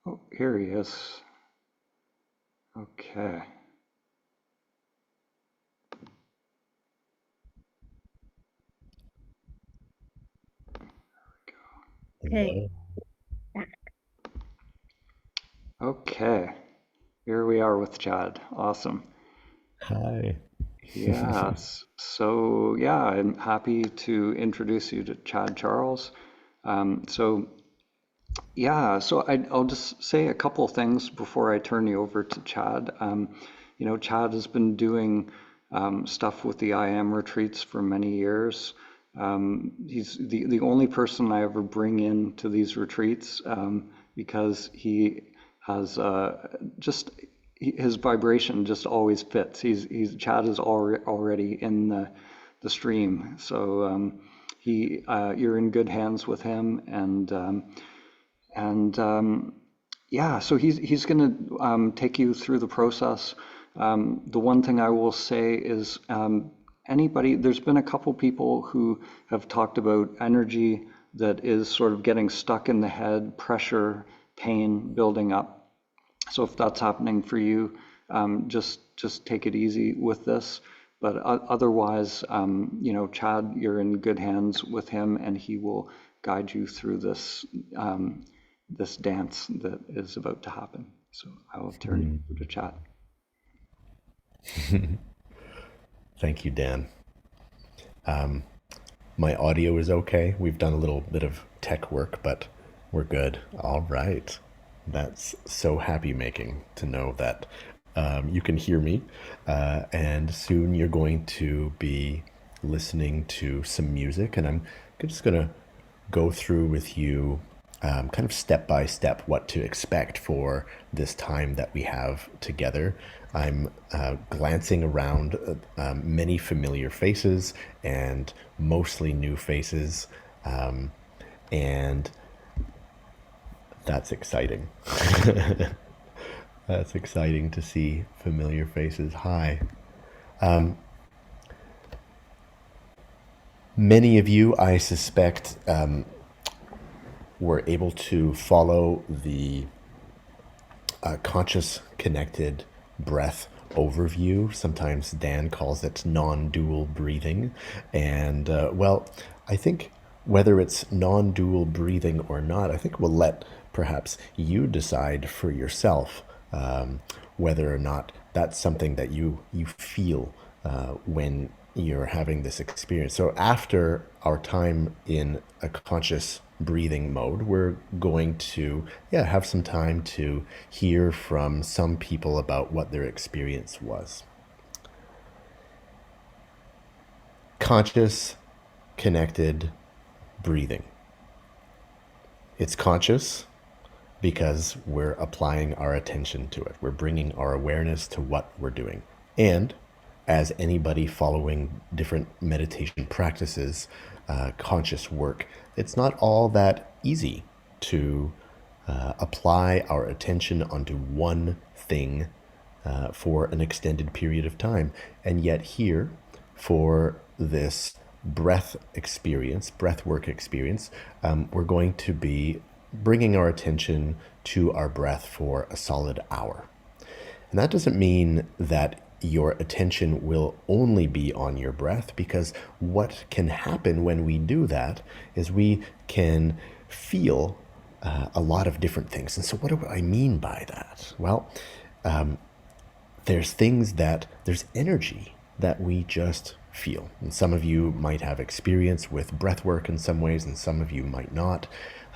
Oh, here he is. Okay. Okay. Hello. Okay. Here we are with Chad. Awesome. Hi. Yes. So, yeah, I'm happy to introduce you to Chad Charles. So, yeah, I'll just say a couple of things before I turn you over to Chad. Chad has been doing stuff with the IAM retreats for many years. He's the only person I ever bring in to these retreats because he has just his vibration just always fits. Chad is already in the stream, so you're in good hands with him, and yeah, so he's going to take you through the process. The one thing I will say is there's been a couple people who have talked about energy that is sort of getting stuck in the head, pressure, pain building up. So if that's happening for you, just take it easy with this. But otherwise, Chad, you're in good hands with him, and he will guide you through this dance that is about to happen. So I will turn you over to Chad. Thank you, Dan. My audio is okay. We've done a little bit of tech work, but we're good. All right. That's so happy making to know that you can hear me. And soon you're going to be listening to some music, and I'm just going to go through with you kind of step by step what to expect for this time that we have together. I'm glancing around many familiar faces and mostly new faces, and that's exciting. That's exciting to see familiar faces. Hi. Many of you, I suspect, were able to follow the conscious connected breath overview. Sometimes Dan calls it non dual breathing. And well, I think whether it's non dual breathing or not, I think we'll let perhaps you decide for yourself whether or not that's something that you feel when you're having this experience. So after our time in a conscious breathing mode, we're going to have some time to hear from some people about what their experience was. Conscious connected breathing. It's conscious because we're applying our attention to it. We're bringing our awareness to what we're doing. And as anybody following different meditation practices, conscious work, it's not all that easy to apply our attention onto one thing for an extended period of time. And yet, here, for this breath work experience, we're going to be bringing our attention to our breath for a solid hour. And that doesn't mean that your attention will only be on your breath, because what can happen when we do that is we can feel a lot of different things. And so, what do I mean by that? Well, there's energy that we just feel. And some of you might have experience with breath work in some ways, and some of you might not.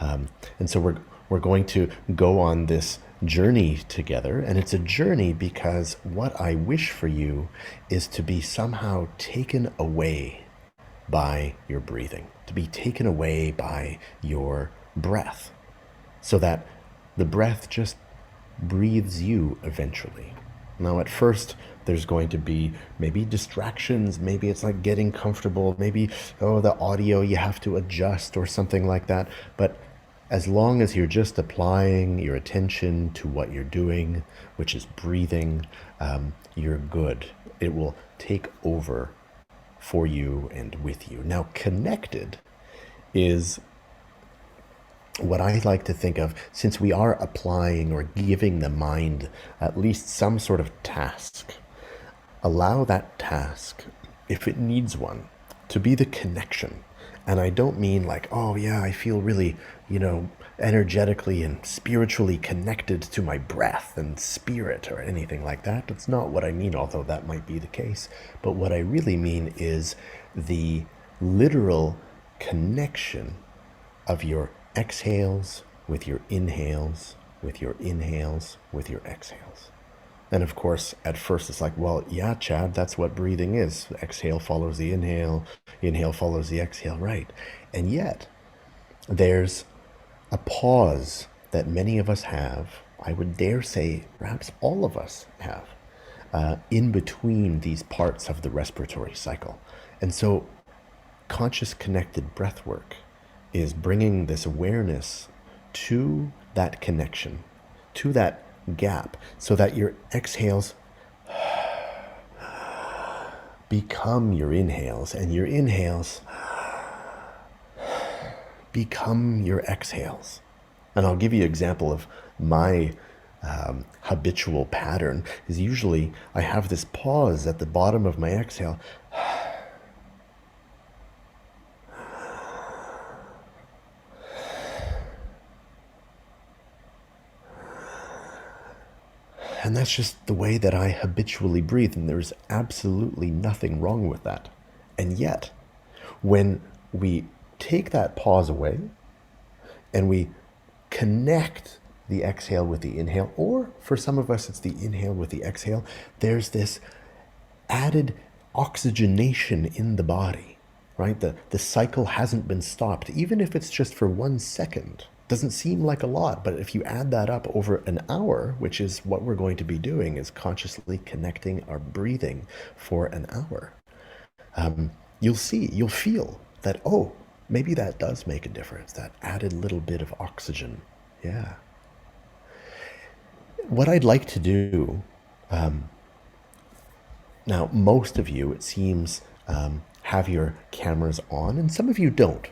And so we're going to go on this journey together. And it's a journey because what I wish for you is to be somehow taken away by your breathing, to be taken away by your breath, so that the breath just breathes you eventually. Now, at first, there's going to be maybe distractions. Maybe it's like getting comfortable. Maybe, oh, the audio you have to adjust or something like that. But as long as you're just applying your attention to what you're doing, which is breathing, you're good. It will take over for you and with you. Now, connected is what I like to think of, since we are applying or giving the mind at least some sort of task, allow that task, if it needs one, to be the connection. And I don't mean like, oh yeah, I feel really, energetically and spiritually connected to my breath and spirit or anything like that. That's not what I mean, although that might be the case. But what I really mean is the literal connection of your exhales with your inhales, with your inhales, with your exhales. And of course, at first it's like, well, yeah, Chad, that's what breathing is. Exhale follows the inhale follows the exhale, right? And yet, there's a pause that many of us have, I would dare say, perhaps all of us have, in between these parts of the respiratory cycle. And so, conscious connected breath work is bringing this awareness to that connection, to that gap, so that your exhales become your inhales and your inhales become your exhales. And I'll give you an example of my habitual pattern is usually I have this pause at the bottom of my exhale. And that's just the way that I habitually breathe, and there's absolutely nothing wrong with that. And yet, when we take that pause away and we connect the exhale with the inhale, or for some of us, it's the inhale with the exhale, there's this added oxygenation in the body, right? The cycle hasn't been stopped, even if it's just for 1 second. Doesn't seem like a lot, but if you add that up over an hour, which is what we're going to be doing, is consciously connecting our breathing for an hour, you'll feel that, oh, maybe that does make a difference, that added little bit of oxygen. Yeah. What I'd like to do, now, most of you, it seems, have your cameras on, and some of you don't.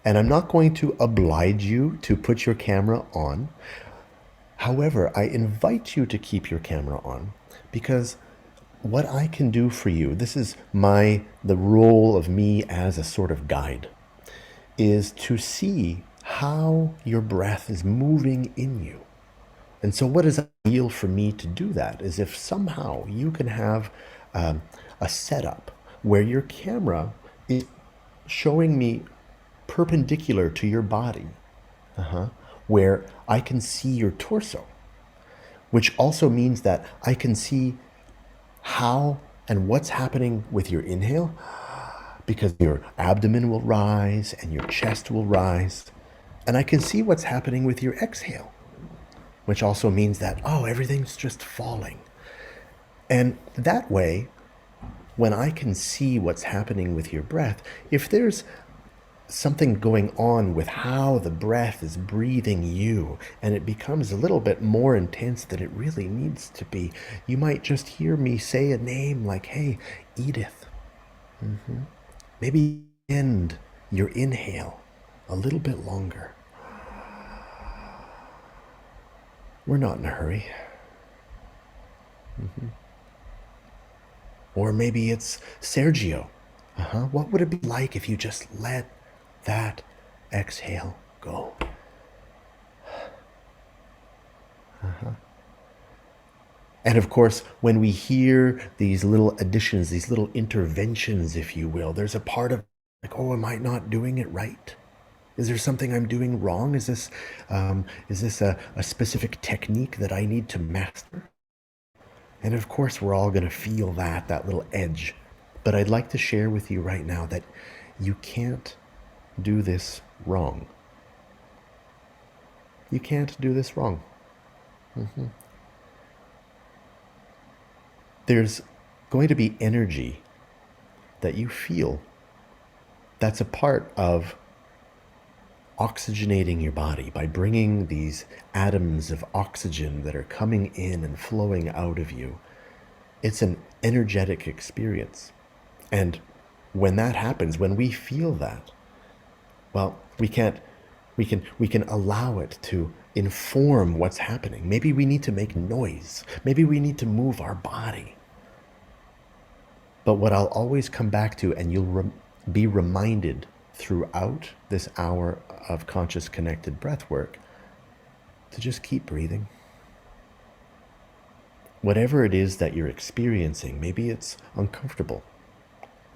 And I'm not going to oblige you to put your camera on. However, I invite you to keep your camera on because what I can do for you, this is the role of me as a sort of guide, is to see how your breath is moving in you. And so what is ideal for me to do that is if somehow you can have a setup where your camera is showing me perpendicular to your body, where I can see your torso, which also means that I can see how and what's happening with your inhale, because your abdomen will rise and your chest will rise. And I can see what's happening with your exhale, which also means that, oh, everything's just falling. And that way, when I can see what's happening with your breath, if there's something going on with how the breath is breathing you and it becomes a little bit more intense than it really needs to be, you might just hear me say a name like, hey, Edith. Maybe end your inhale a little bit longer. We're not in a hurry. Or maybe it's Sergio. What would it be like if you just let that exhale go? And of course, when we hear these little additions, these little interventions, if you will, there's a part of like, oh, am I not doing it right? Is there something I'm doing wrong? Is this a specific technique that I need to master? And of course, we're all going to feel that little edge. But I'd like to share with you right now that you can't do this wrong. You can't do this wrong. There's going to be energy that you feel that's a part of oxygenating your body by bringing these atoms of oxygen that are coming in and flowing out of you. It's an energetic experience. And when that happens, when we feel that, well, we can't We can allow it to inform what's happening. Maybe we need to make noise. Maybe we need to move our body. But what I'll always come back to, and you'll be reminded throughout this hour of conscious connected breath work, to just keep breathing. Whatever it is that you're experiencing, maybe it's uncomfortable,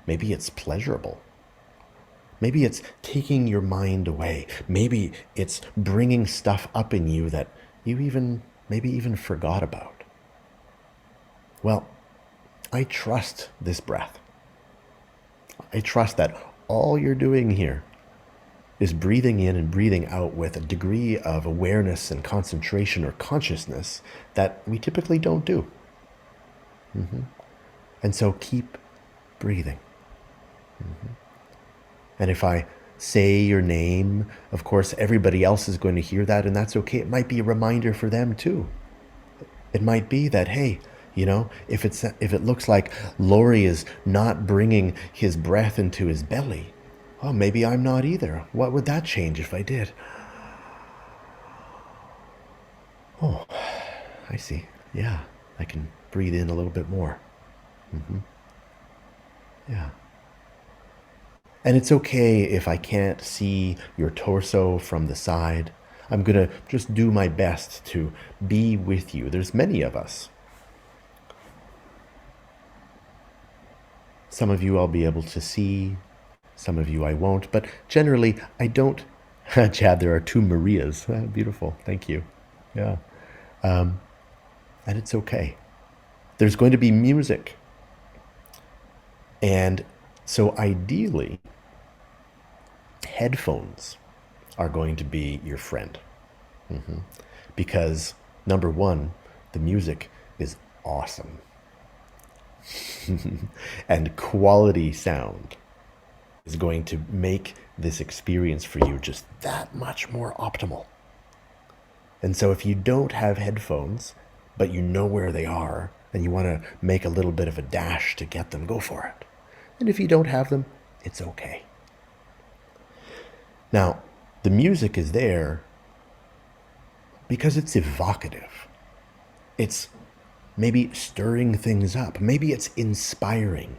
maybe it's pleasurable, maybe it's taking your mind away, maybe it's bringing stuff up in you that you maybe even forgot about. Well, I trust this breath. I trust that all you're doing here is breathing in and breathing out with a degree of awareness and concentration or consciousness that we typically don't do. And so keep breathing. And if I say your name, of course, everybody else is going to hear that, and that's okay. It might be a reminder for them too. It might be that, hey, if it looks like Laurie is not bringing his breath into his belly, oh, maybe I'm not either. What would that change if I did? Oh, I see. Yeah, I can breathe in a little bit more. Yeah. And it's okay if I can't see your torso from the side. I'm going to just do my best to be with you. There's many of us. Some of you I'll be able to see, some of you I won't, but generally I don't. Chad, there are two Marias. Beautiful, thank you. Yeah. And it's okay. There's going to be music. And so ideally, headphones are going to be your friend. Because number one, the music is awesome. And quality sound is going to make this experience for you just that much more optimal. And so if you don't have headphones, but you know where they are, and you want to make a little bit of a dash to get them, go for it. And if you don't have them, it's okay. Now, the music is there because it's evocative. It's maybe stirring things up. Maybe it's inspiring.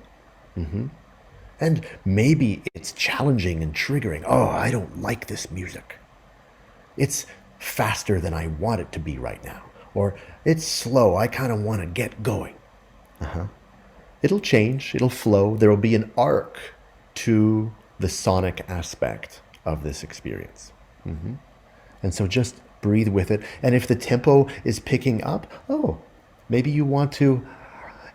And maybe it's challenging and triggering. Oh, I don't like this music. It's faster than I want it to be right now. Or it's slow. I kind of want to get going. It'll change. It'll flow. There will be an arc to the sonic aspect of this experience. And so just breathe with it. And if the tempo is picking up, oh, maybe you want to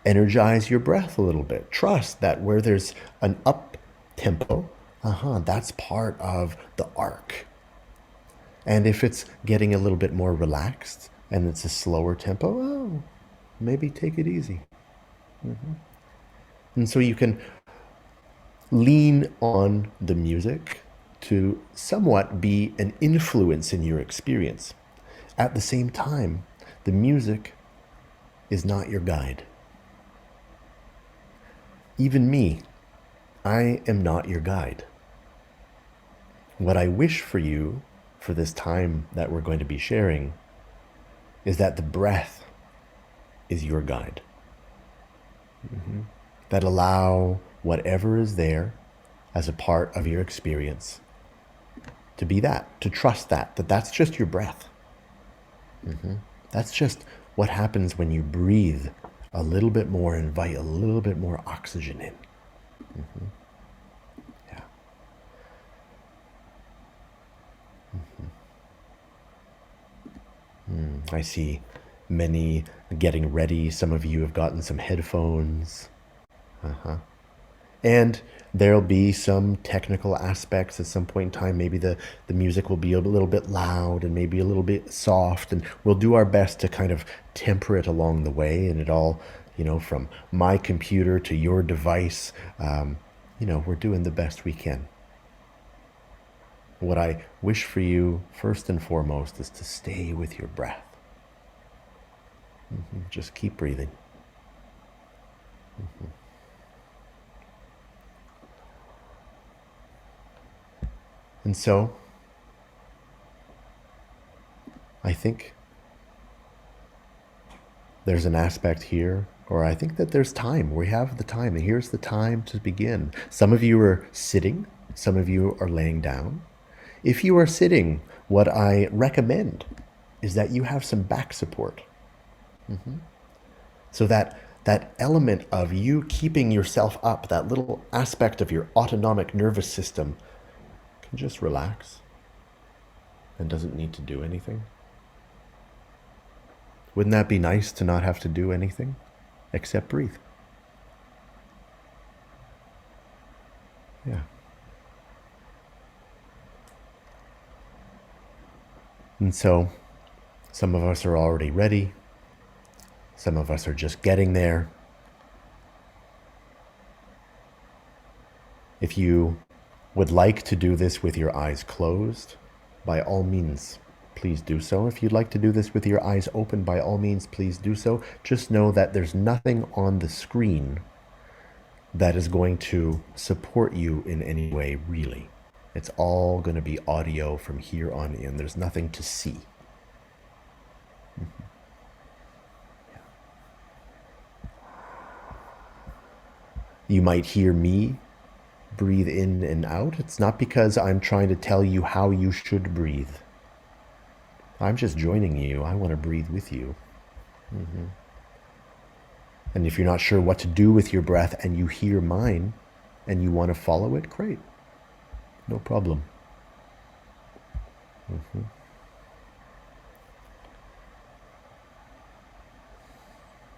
energize your breath a little bit. Trust that where there's an up tempo, that's part of the arc. And if it's getting a little bit more relaxed and it's a slower tempo, oh, maybe take it easy. And so you can lean on the music to somewhat be an influence in your experience. At the same time, the music is not your guide. Even me, I am not your guide. What I wish for you for this time that we're going to be sharing is that the breath is your guide. That allow whatever is there as a part of your experience to be that, to trust that's just your breath. That's just what happens when you breathe a little bit more, invite a little bit more oxygen in. Yeah. I see many getting ready. Some of you have gotten some headphones. And there'll be some technical aspects at some point in time. Maybe the music will be a little bit loud and maybe a little bit soft. And we'll do our best to kind of temper it along the way. And it all, from my computer to your device, we're doing the best we can. What I wish for you, first and foremost, is to stay with your breath. Just keep breathing. And so, I think there's an aspect here, or I think that there's time. We have the time, and here's the time to begin. Some of you are sitting, some of you are laying down. If you are sitting, what I recommend is that you have some back support. So that element of you keeping yourself up, that little aspect of your autonomic nervous system can just relax and doesn't need to do anything. Wouldn't that be nice to not have to do anything except breathe? Yeah. And so some of us are already ready. Some of us are just getting there. If you would like to do this with your eyes closed, by all means, please do so. If you'd like to do this with your eyes open, by all means, please do so. Just know that there's nothing on the screen that is going to support you in any way, really. It's all going to be audio from here on in. There's nothing to see. You might hear me breathe in and out. It's not because I'm trying to tell you how you should breathe. I'm just joining you. I want to breathe with you. And if you're not sure what to do with your breath and you hear mine and you want to follow it, great. No problem.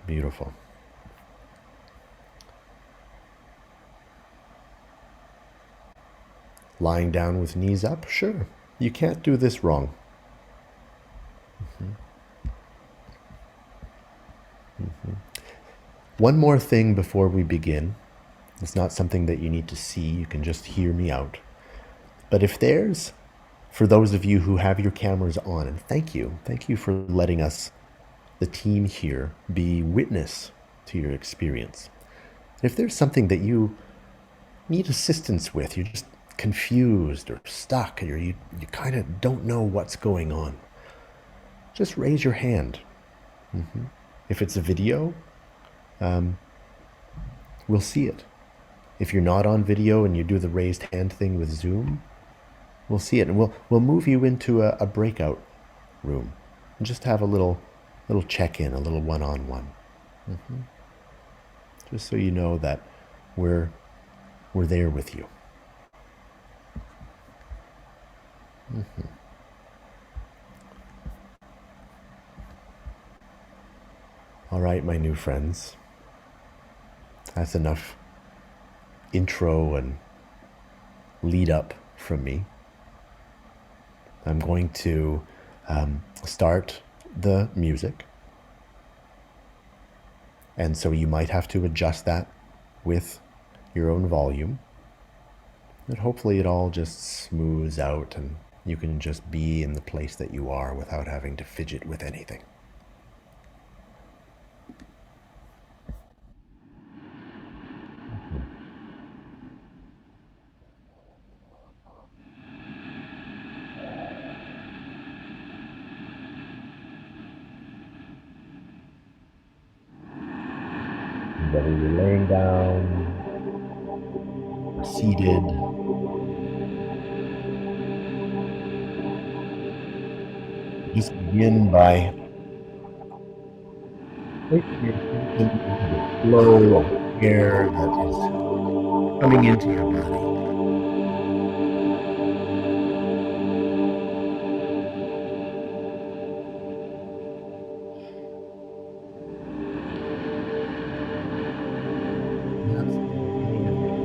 Beautiful. Lying down with knees up? Sure. You can't do this wrong. One more thing before we begin. It's not something that you need to see. You can just hear me out. But if there's, for those of you who have your cameras on, and thank you for letting us, the team here, be witness to your experience. If there's something that you need assistance with, you're just confused or stuck, or you kind of don't know what's going on, just raise your hand. If it's a video, we'll see it. If you're not on video and you do the raised hand thing with Zoom, we'll see it, and we'll move you into a breakout room and just have a little check-in, a little one-on-one, just so you know that we're there with you. All right, my new friends, that's enough intro and lead up from me. I'm going to start the music, and so you might have to adjust that with your own volume, and hopefully it all just smooths out and you can just be in the place that you are without having to fidget with anything. Whether you're laying down, or seated, just begin by placing your attention into the flow of air that is coming into your body. Perhaps any of your head.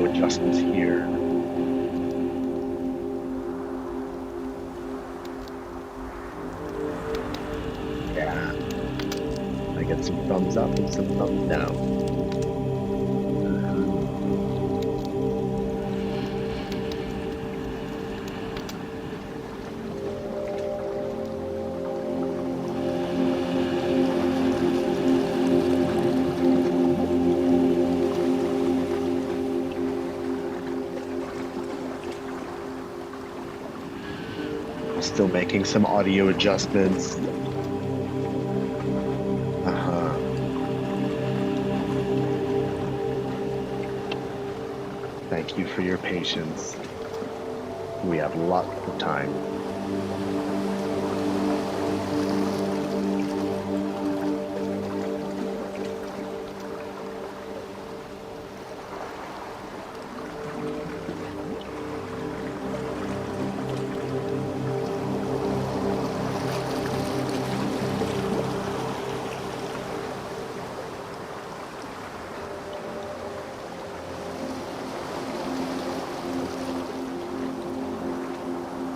audio adjustments here. Yeah, I get some thumbs up and some thumbs down. Still making some audio adjustments. Thank you for your patience. We have lots of time.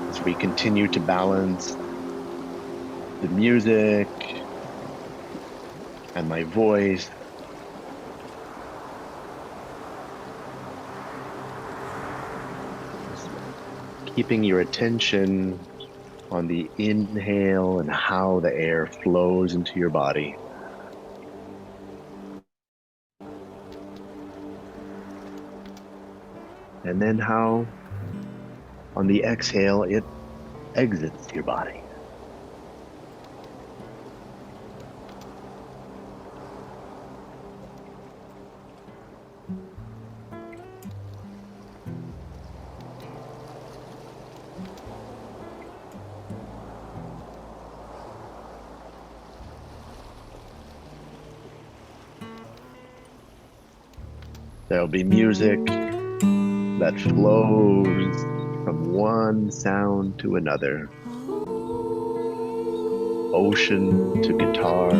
As we continue to balance the music and my voice, keeping your attention on the inhale and how the air flows into your body. And then how on the exhale it exits your body. There'll be music that flows from one sound to another. Ocean to guitar.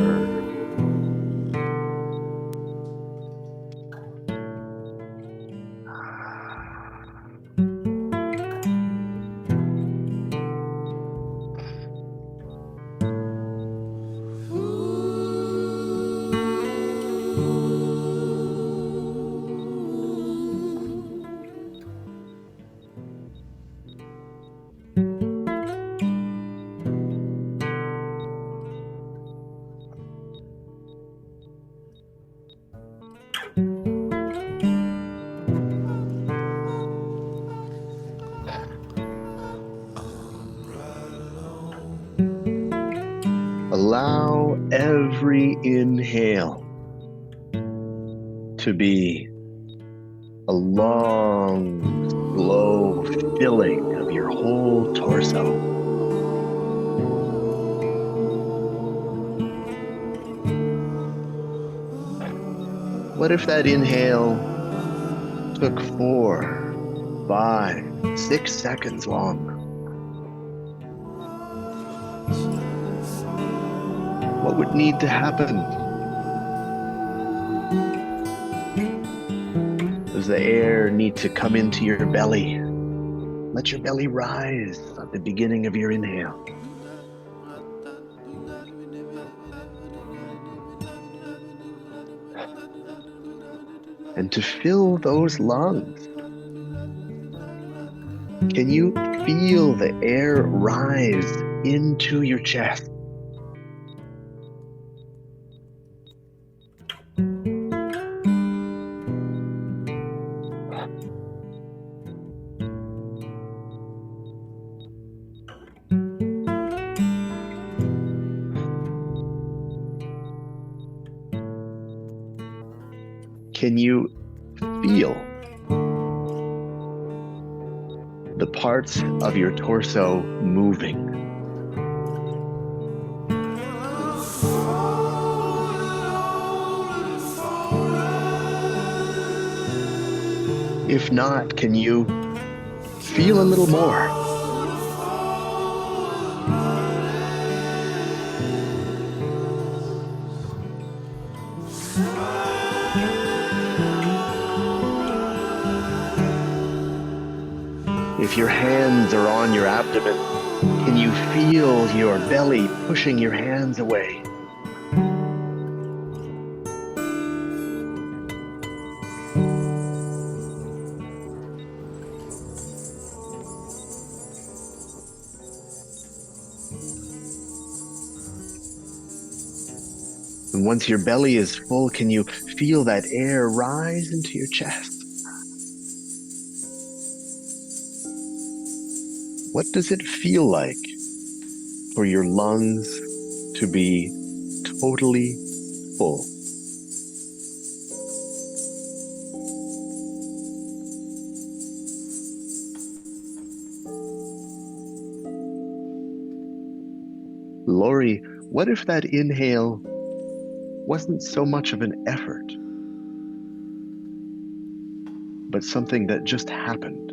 Allow every inhale to be a long, slow filling of your whole torso. What if that inhale took 4, 5, 6 seconds long? What would need to happen? Does the air need to come into your belly? Let your belly rise at the beginning of your inhale. And to fill those lungs, can you feel the air rise into your chest? Can you feel the parts of your torso moving? If not, can you feel a little more? If your hands are on your abdomen, can you feel your belly pushing your hands away? And once your belly is full, can you feel that air rise into your chest? What does it feel like for your lungs to be totally full? Lori, what if that inhale wasn't so much of an effort, but something that just happened?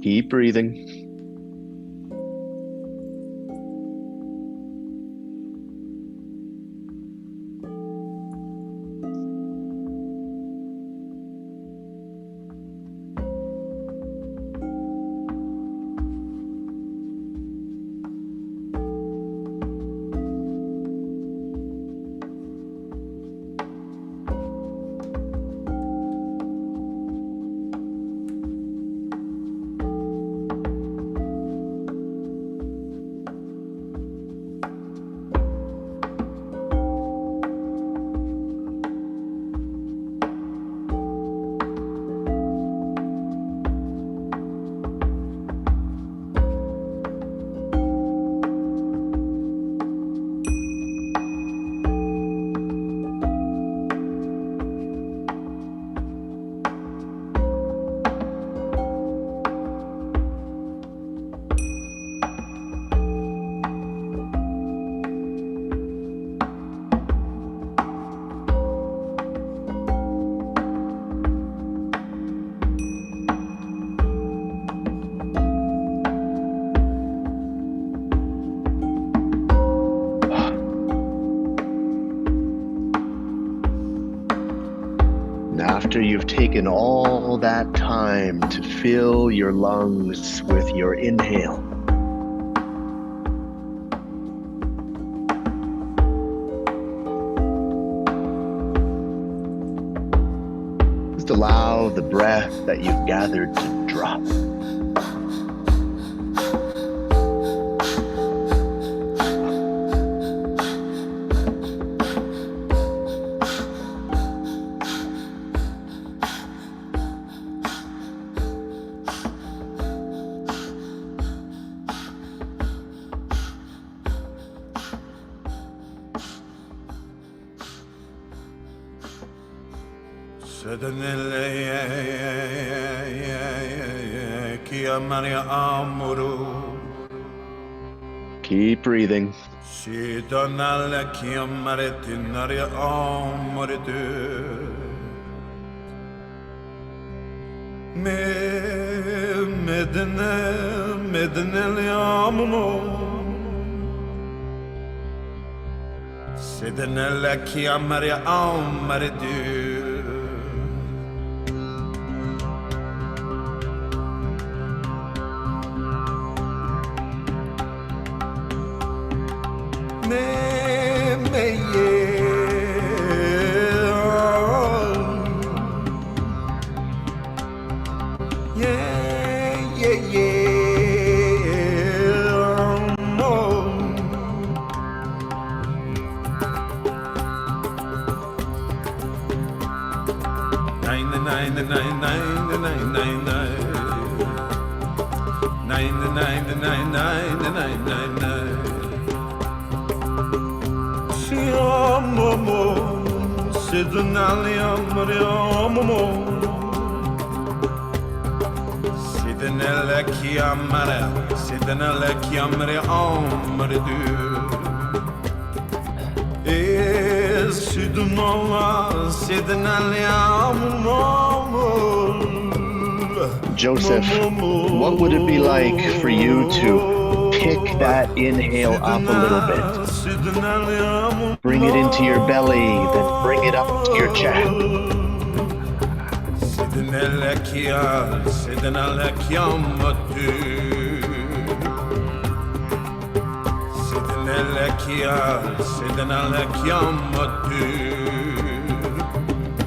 Keep breathing. After you've taken all that time to fill your lungs with your inhale, just allow the breath that you've gathered to drop. Keep breathing. Joseph, what would it be like for you to pick that inhale up a little bit? Bring it into your belly, then bring it up to your chest.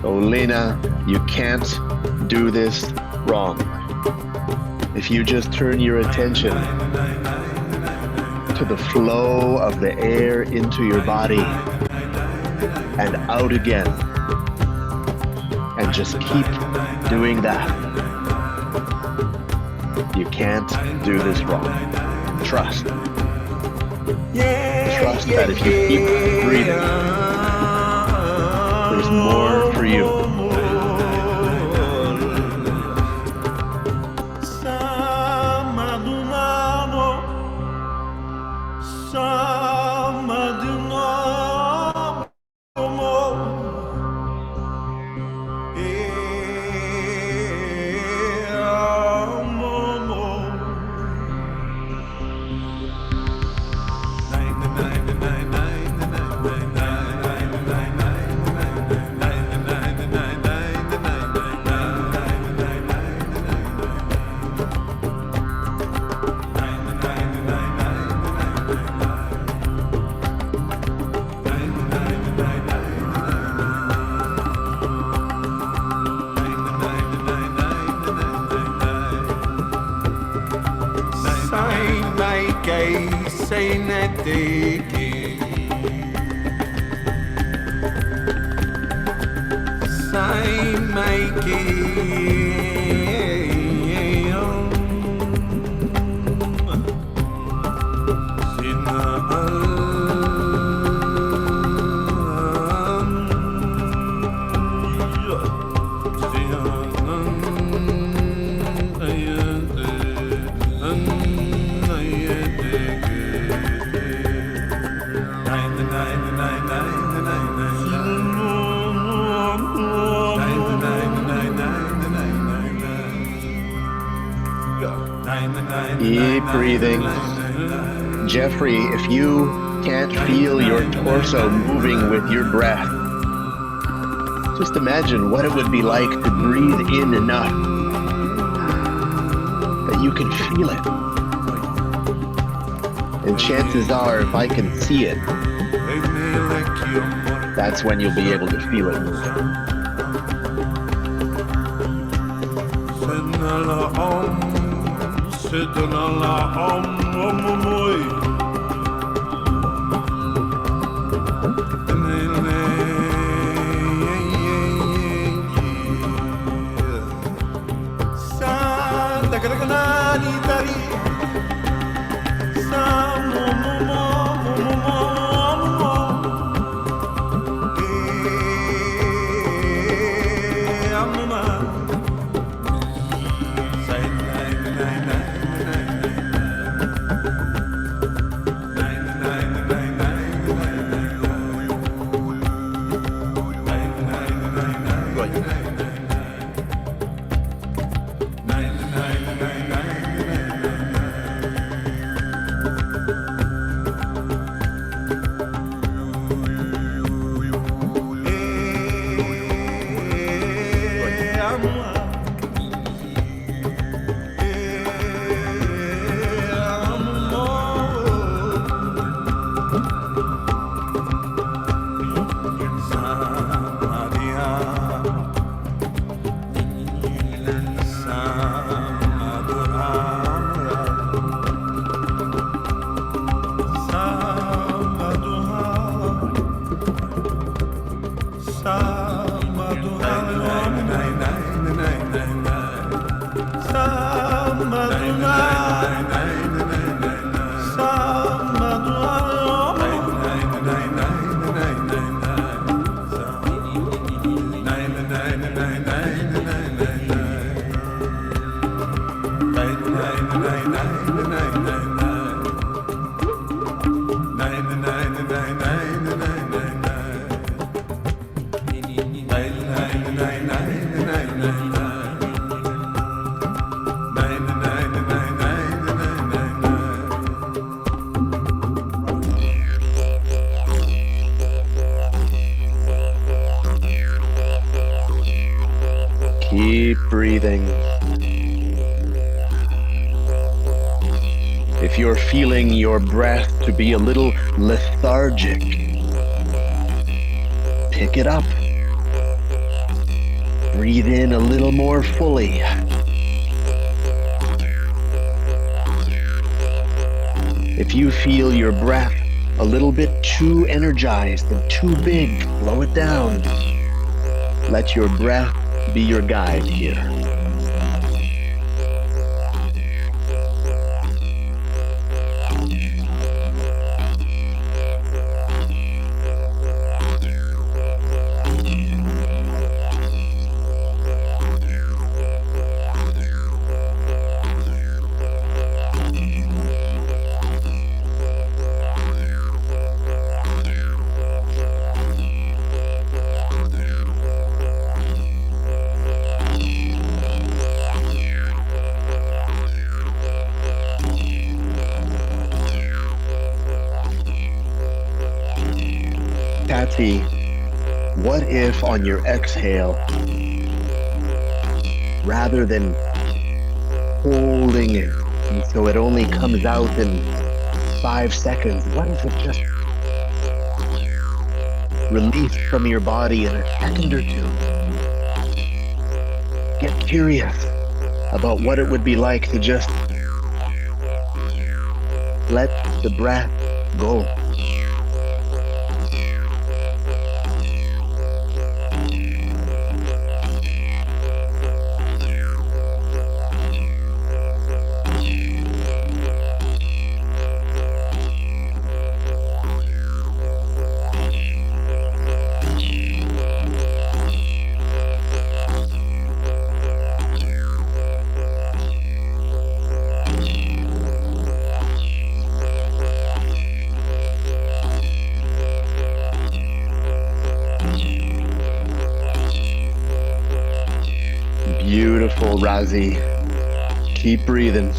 Oh, Lena, you can't do this wrong. If you just turn your attention to the flow of the air into your body and out again, and just keep doing that, you can't do this wrong. Trust. Trust that if you keep breathing, there's more for you. Keep breathing. Jeffrey, if you can't feel your torso moving with your breath, just imagine what it would be like to breathe in enough that you can feel it. And chances are, if I can see it, that's when you'll be able to feel it move. If you're feeling your breath to be a little lethargic, pick it up. Breathe in a little more fully. If you feel your breath a little bit too energized and too big, slow it down. Let your breath be your guide here. Patsy, what if on your exhale, rather than holding it so it only comes out in 5 seconds, what if it just released from your body in a second or two? Get curious about what it would be like to just let the breath go. Beautiful, Razi. Keep breathing.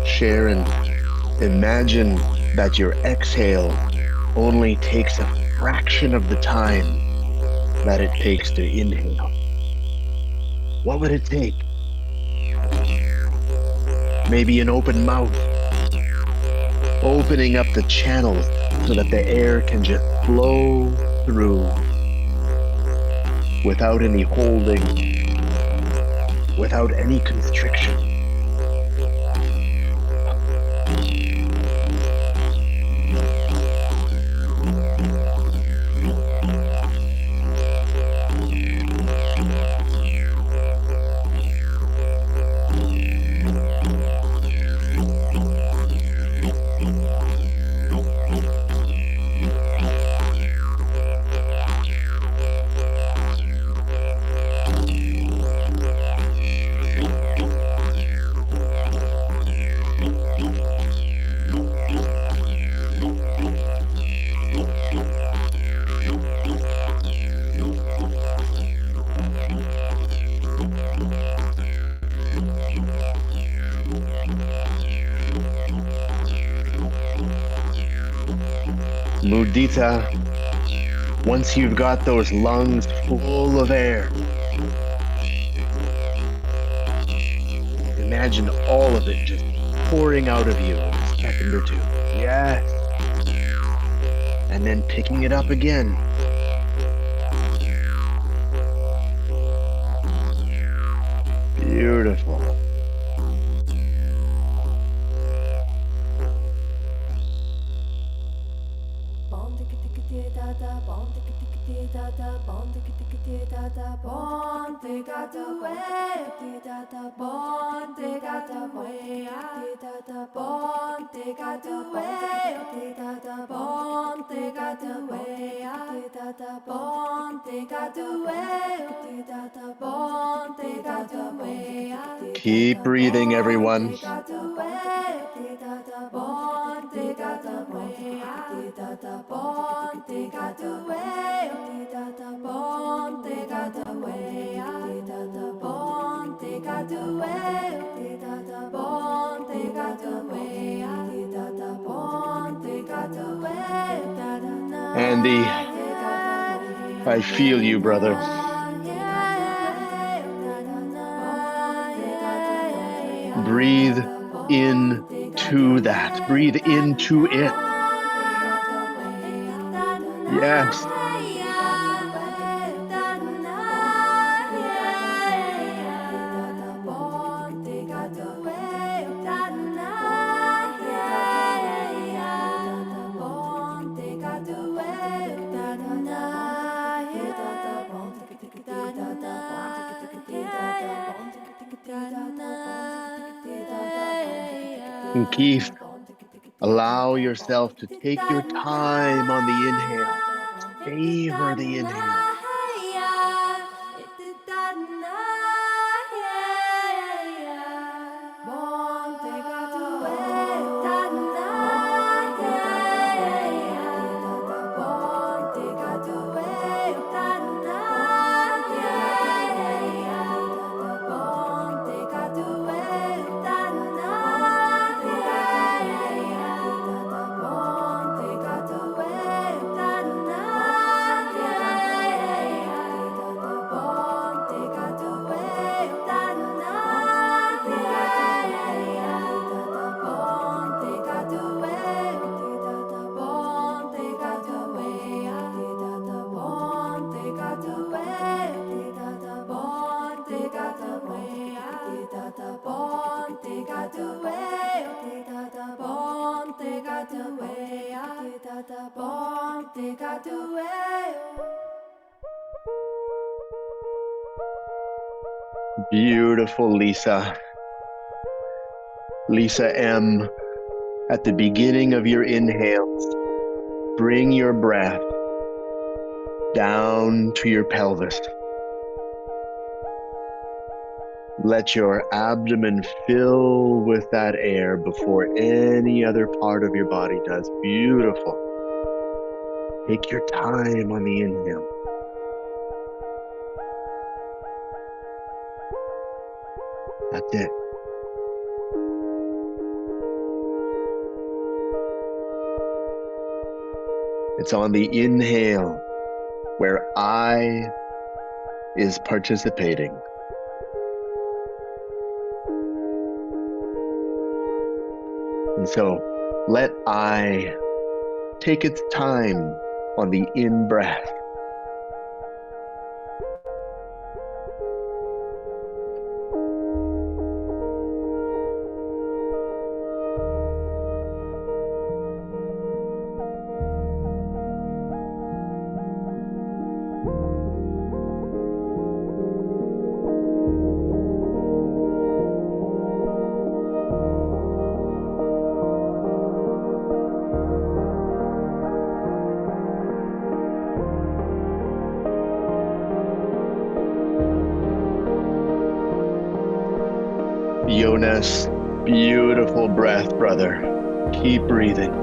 Sharon, imagine that your exhale only takes a fraction of the time that it takes to inhale. What would it take? Maybe an open mouth, opening up the channels so that the air can just flow through without any holding, without any constriction. Mudita, once you've got those lungs full of air, imagine all of it just pouring out of you in a second or two. Yes. And then picking it up again. Beautiful. Keep breathing, everyone. Andy, I feel you, brother. Breathe into that. Breathe into it. Yes. And Keith, allow yourself to take your time on the inhale. Savor the inhale. Beautiful, Lisa. Lisa M., at the beginning of your inhales, bring your breath down to your pelvis. Let your abdomen fill with that air before any other part of your body does. Beautiful. Take your time on the inhale. That's it. It's on the inhale where I is participating. And so let I take its time on the in-breath. Jonas, beautiful breath, brother. Keep breathing.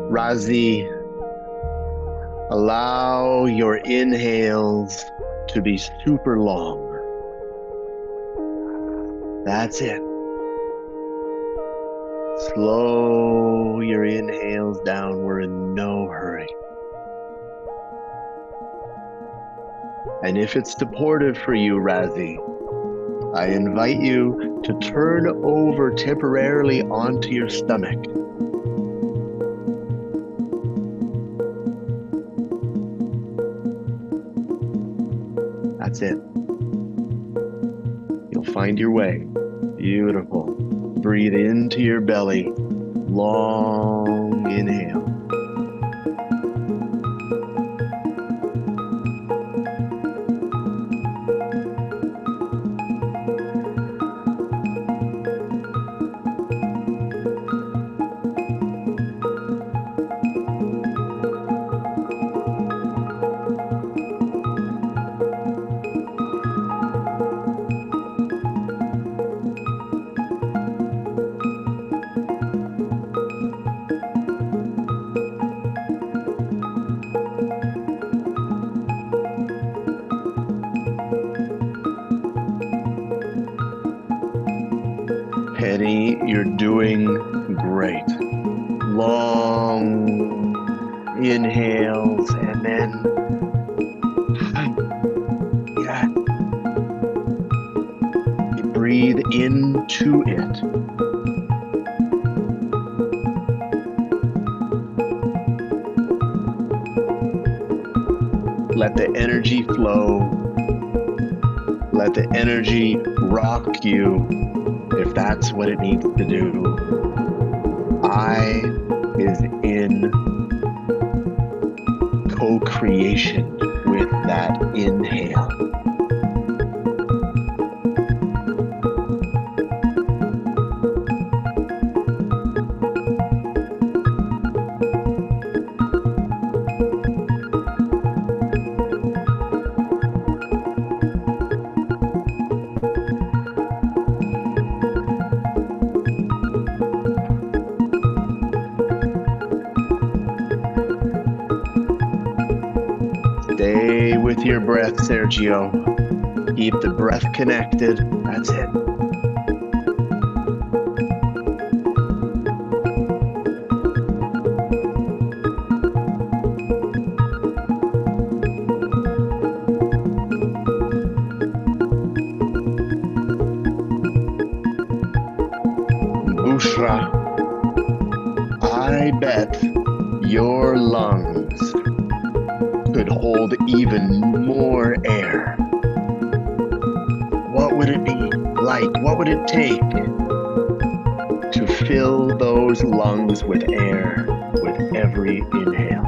Razi, allow your inhales to be super long. That's it. Slow your inhales down. We're in no hurry. And if it's supportive for you, Razi, I invite you to turn over temporarily onto your stomach. That's it. You'll find your way. Beautiful. Breathe into your belly. Long inhale. Penny, you're doing great. Long inhales and then, yeah, you breathe into it. Let the energy flow. Let the energy rock you if that's what it needs to do. I is in co-creation with that inhale. Stay with your breath, Sergio. Keep the breath connected. That's it. Bushra, I bet your lungs could hold even more air. What would it be like? What would it take to fill those lungs with air with every inhale?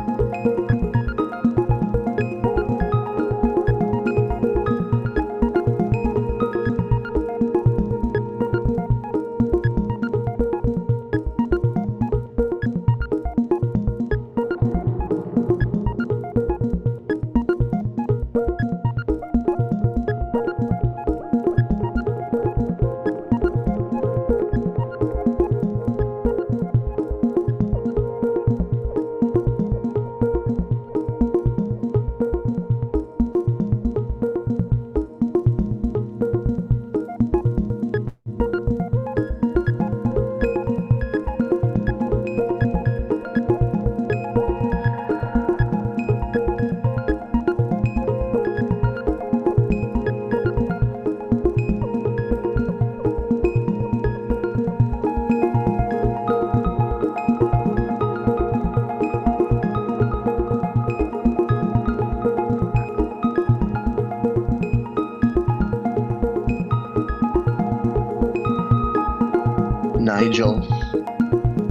Nigel,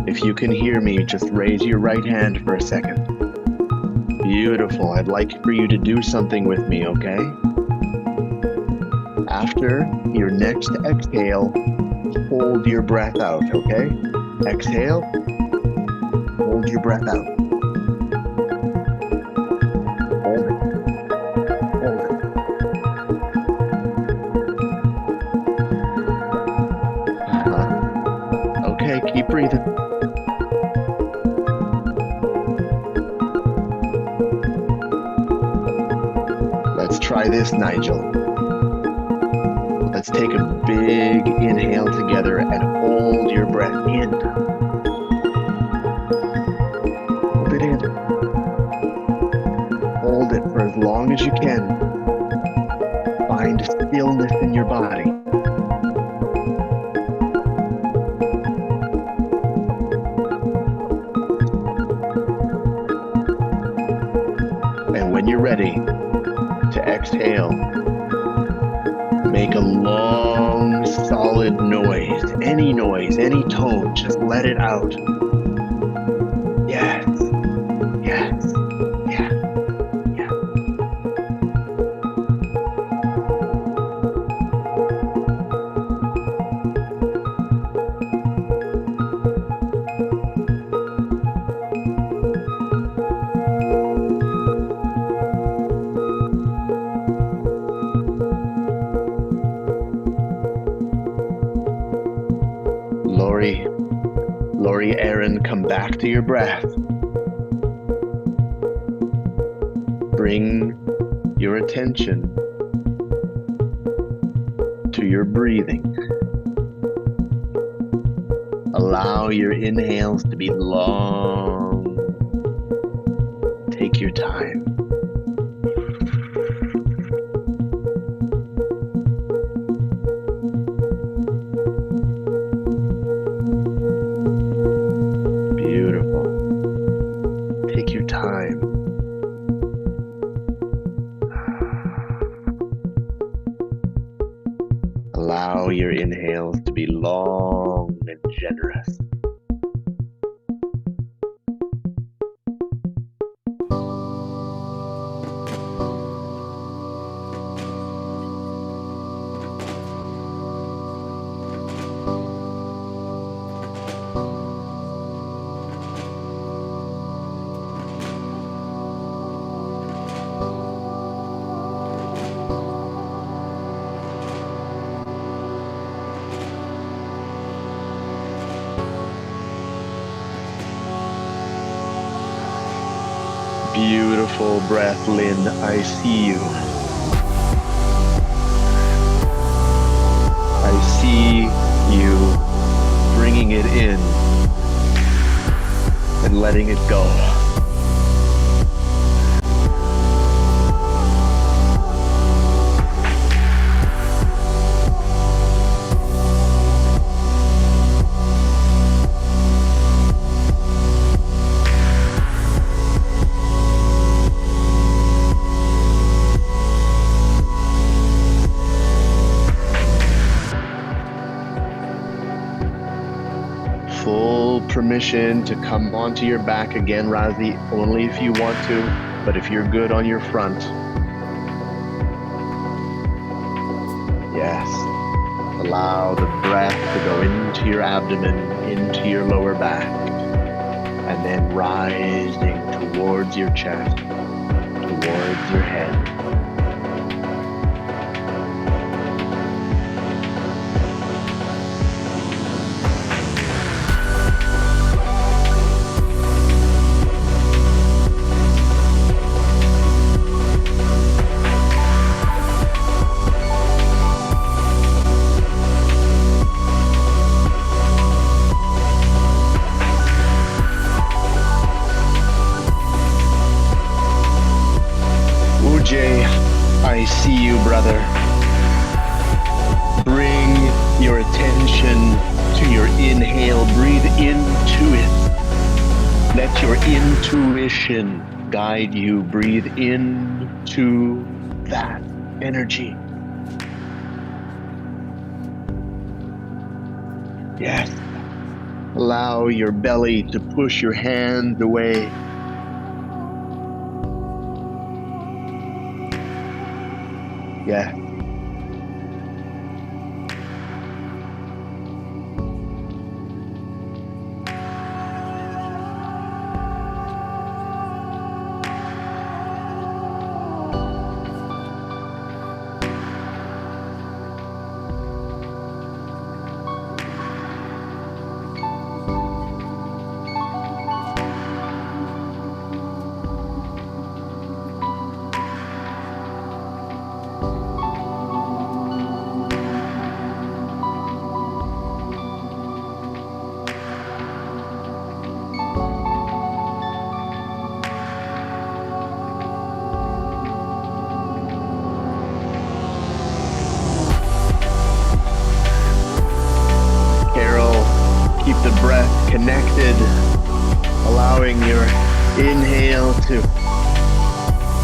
if you can hear me, just raise your right hand for a second. Beautiful. I'd like for you to do something with me, okay? After your next exhale, hold your breath out, okay? Exhale, hold your breath out. Hold it. Hold it. Okay, keep breathing. try this, Nigel. Let's take a big inhale together and hold your breath in. Hold it in. Hold it for as long as you can. Find stillness in your body. And when you're ready to exhale, make a long, solid noise, any tone, just let it out. Yes, yes, yes, yes. Lori, Aaron, come back to your breath. Bring your attention to your breathing. Allow your inhales to be long. Take your time. Beautiful. Take your time. Allow your inhales to be long and generous. Beautiful breath, Lynn. I see you. I see you bringing it in and letting it go. Full permission to come onto your back again, Razi, only if you want to, but if you're good on your front. Yes. Allow the breath to go into your abdomen, into your lower back, and then rising towards your chest, towards your head. I see you, brother. Bring your attention to your inhale. Breathe into it. Let your intuition guide you. Breathe into that energy. Yes. Allow your belly to push your hands away. Yeah. allowing your inhale to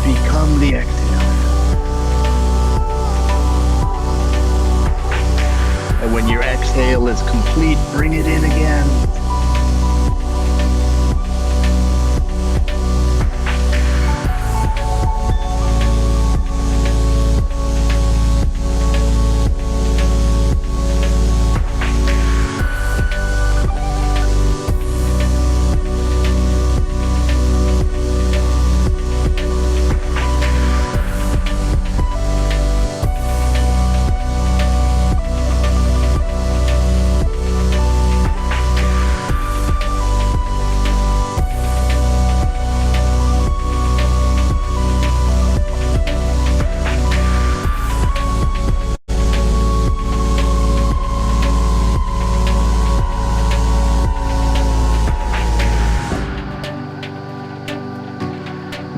become the exhale. And when your exhale is complete, bring it in again.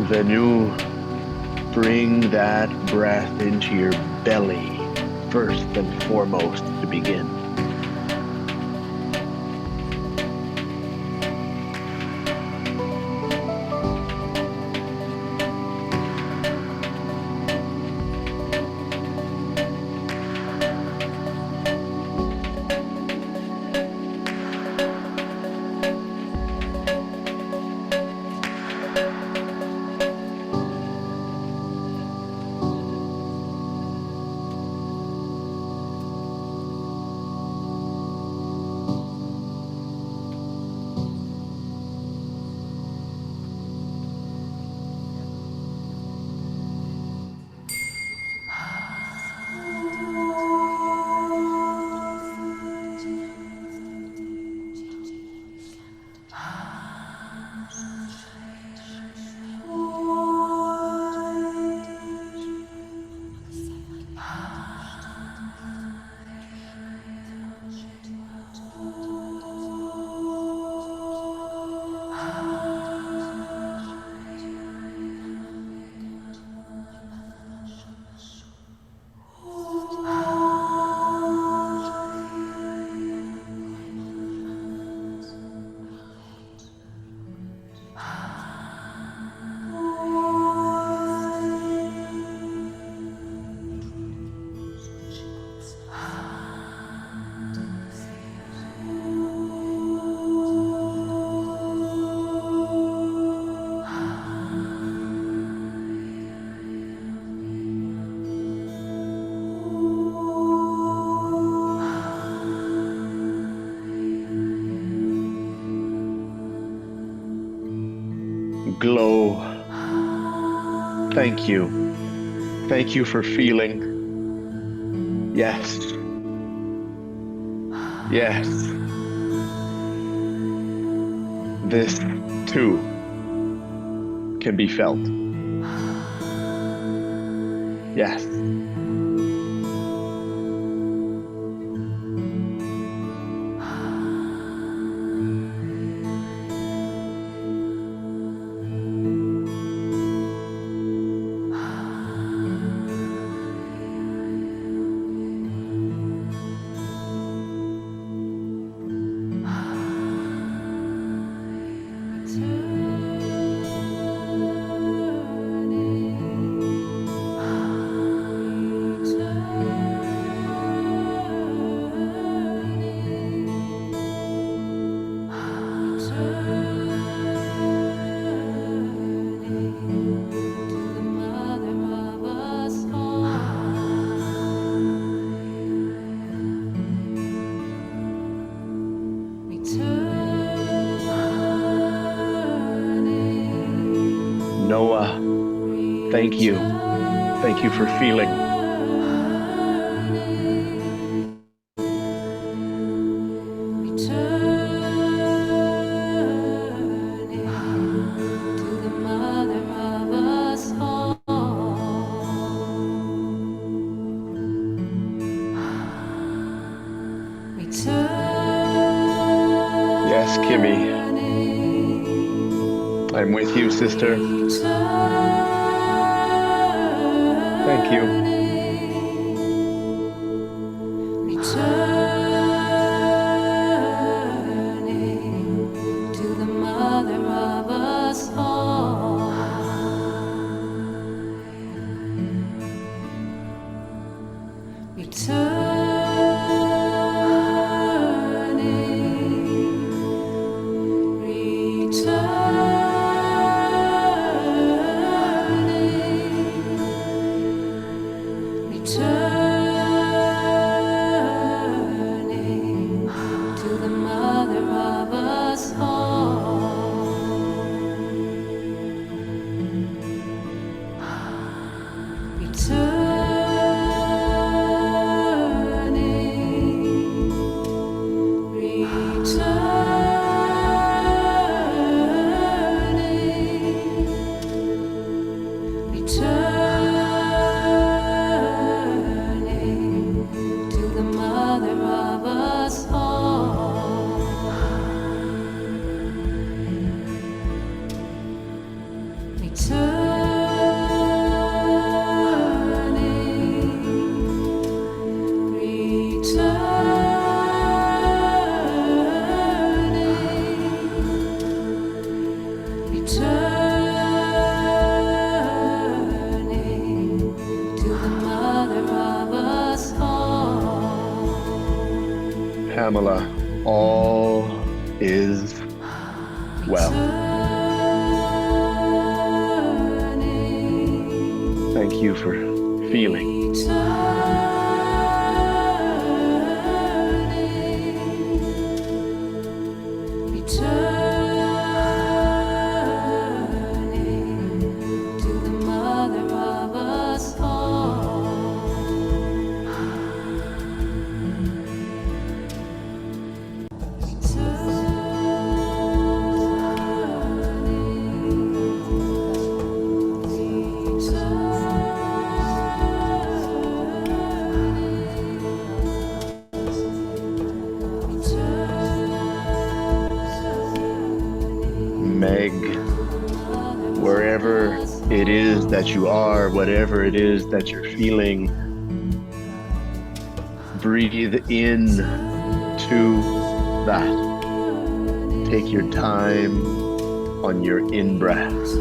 Then you bring that breath into your belly first and foremost to begin. Glow. Thank you. Thank you for feeling. Yes. Yes. This too can be felt. Yes. Noah, thank you. Thank you for feeling. Yes, Kimmy. I'm with you, sister. Thank you. To the mother of Pamela, all is well. Thank you for feeling. Meg, wherever it is that you are, whatever it is that you're feeling, breathe in to that. Take your time on your in-breath.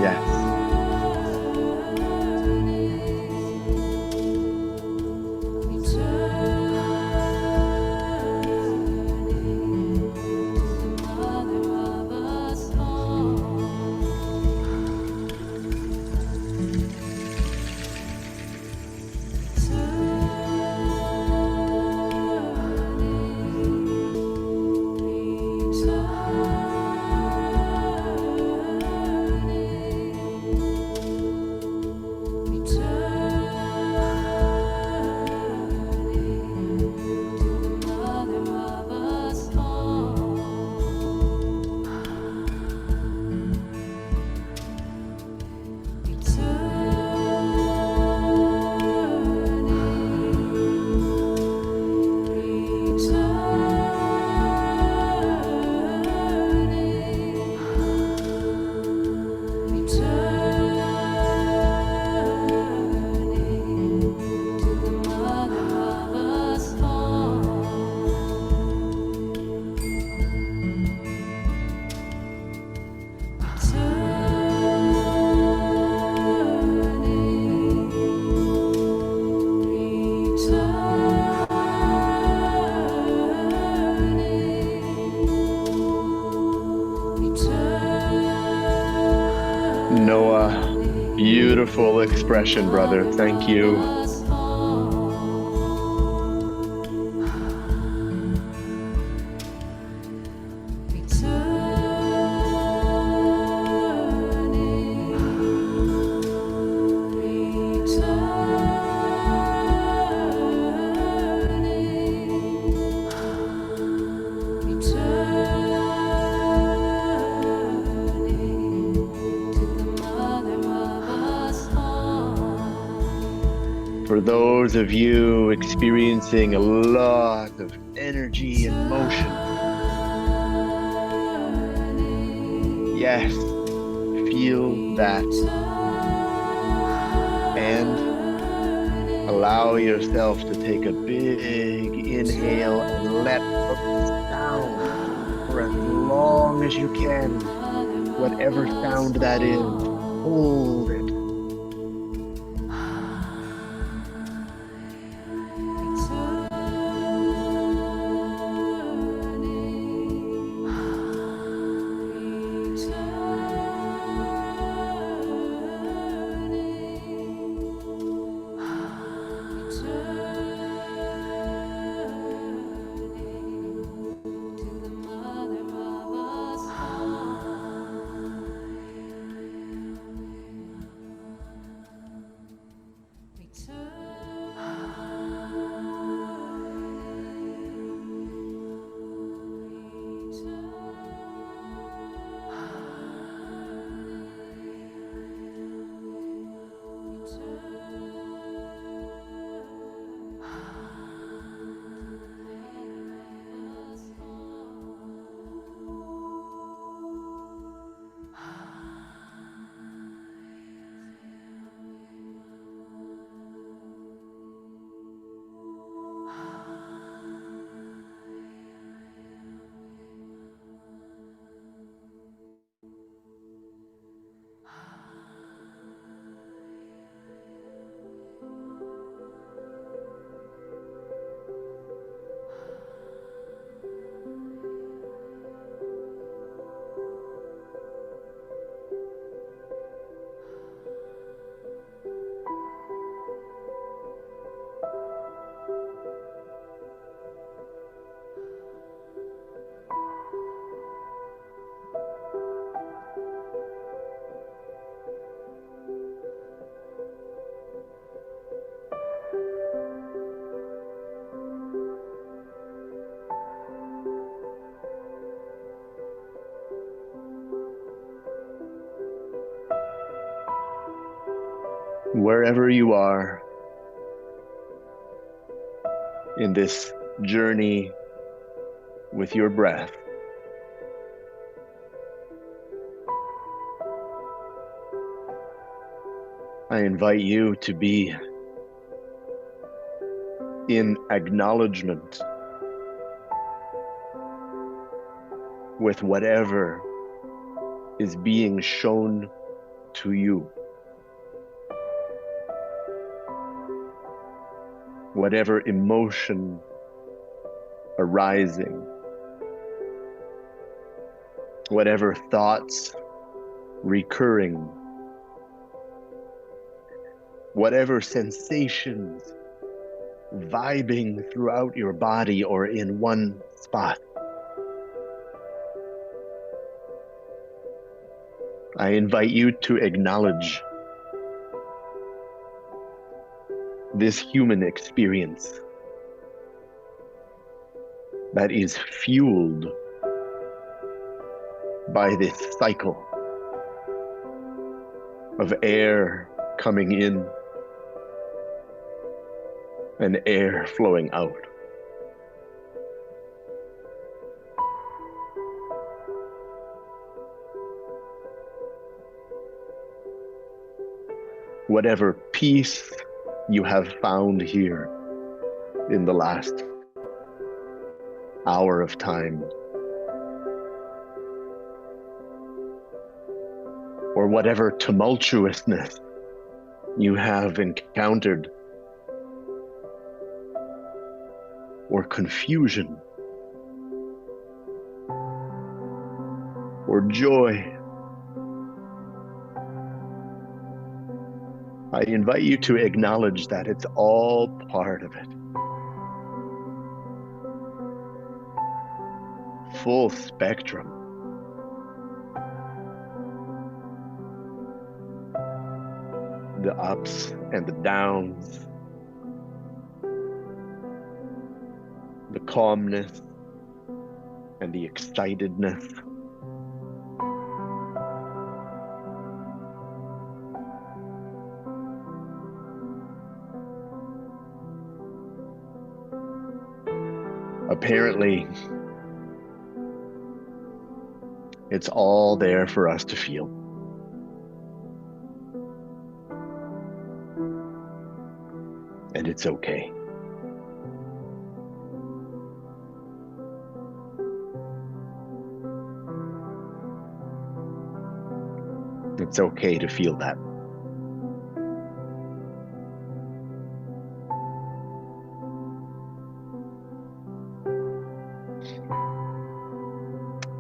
Yes. Noah, beautiful expression, brother. Thank you. For those of you experiencing a lot of energy and motion, yes, feel that and allow yourself to take a big inhale and let the sound for as long as you can, whatever sound that is, hold it. wherever you are in this journey with your breath, I invite you to be in acknowledgement with whatever is being shown to you, whatever emotion arising, whatever thoughts recurring, whatever sensations vibing throughout your body or in one spot. I invite you to acknowledge this human experience that is fueled by this cycle of air coming in and air flowing out. Whatever peace you have found here in the last hour of time, or whatever tumultuousness you have encountered, or confusion, or joy, I invite you to acknowledge that it's all part of it. Full spectrum. The ups and the downs, the calmness and the excitedness. Apparently, it's all there for us to feel. And it's okay. It's okay to feel that.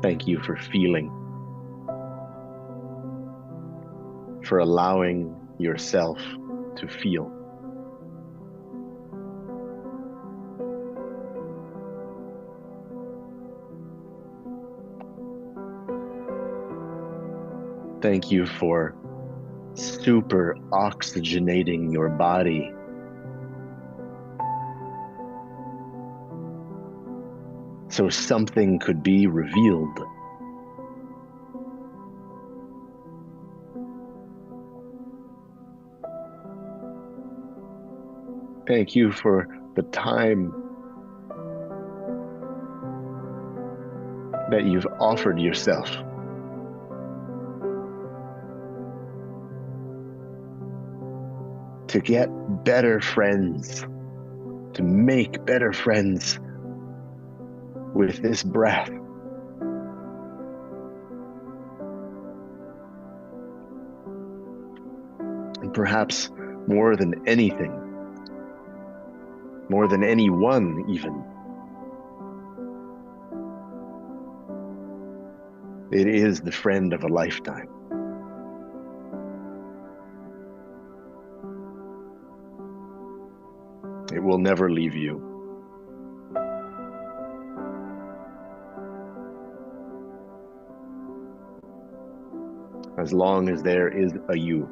Thank you for feeling, for allowing yourself to feel. Thank you for super oxygenating your body so something could be revealed. Thank you for the time that you've offered yourself to get better friends, to make better friends with this breath. And perhaps more than anything, more than anyone even, it is the friend of a lifetime. It will never leave you. As long as there is a you,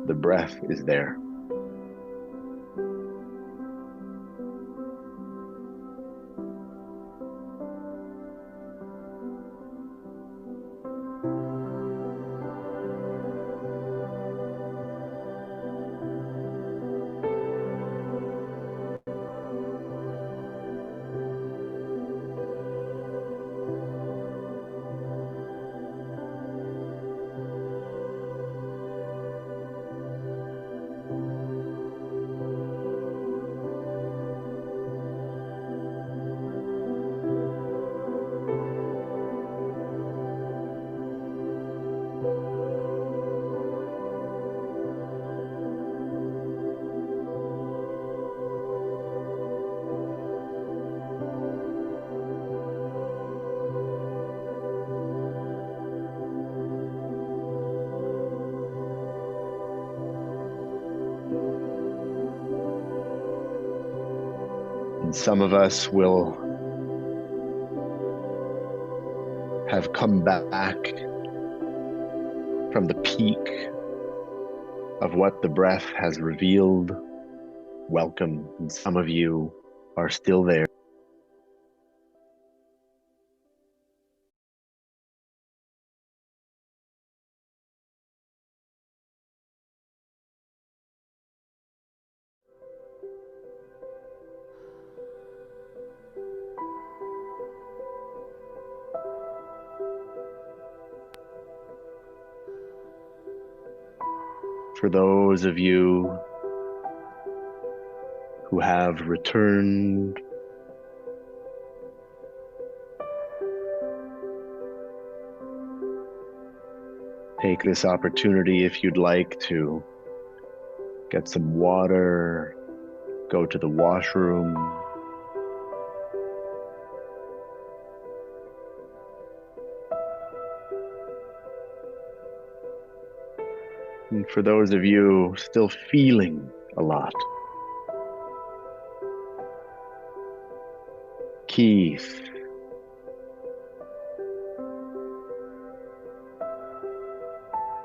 the breath is there. And some of us will have come back from the peak of what the breath has revealed. Welcome. And some of you are still there. For those of you who have returned, take this opportunity if you'd like to get some water, go to the washroom. And for those of you still feeling a lot, Keith,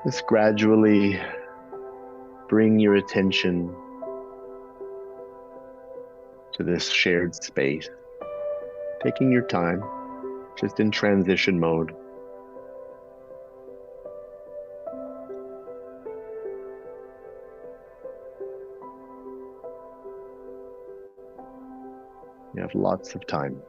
just gradually bring your attention to this shared space, taking your time, just in transition mode. You have lots of time.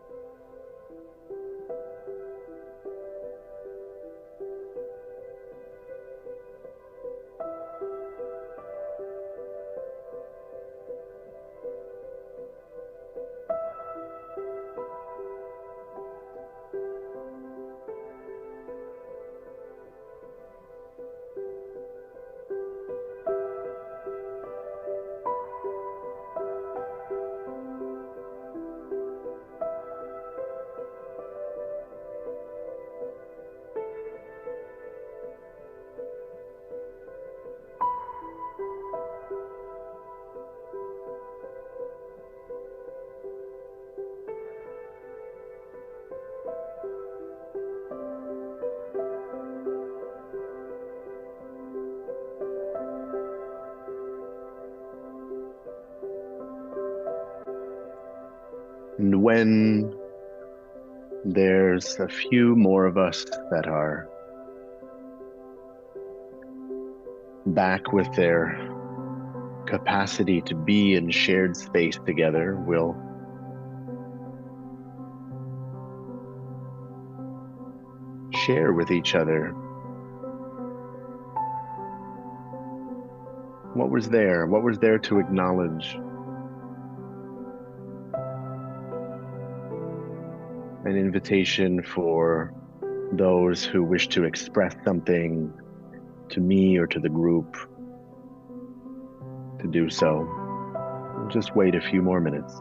And when there's a few more of us that are back with their capacity to be in shared space together, we'll share with each other what was there to acknowledge. An invitation for those who wish to express something to me or to the group to do so. We'll just wait a few more minutes.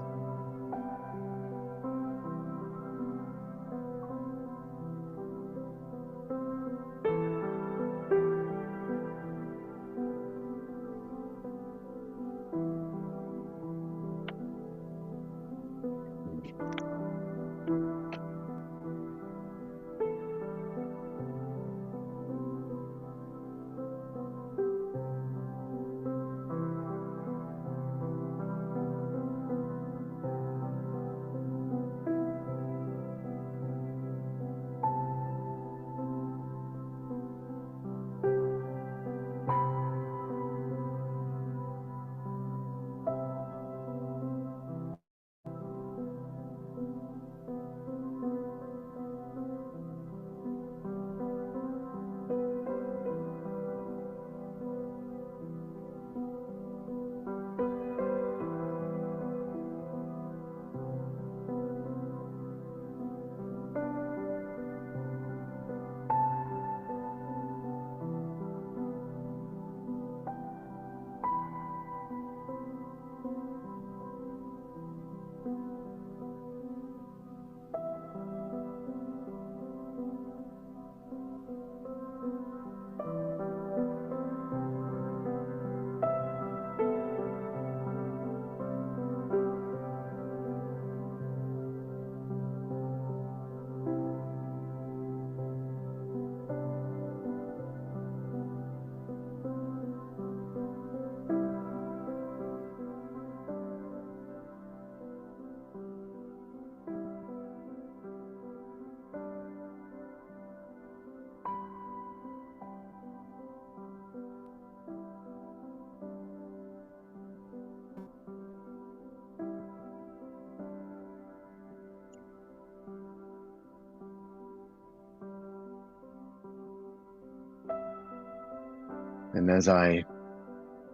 And as I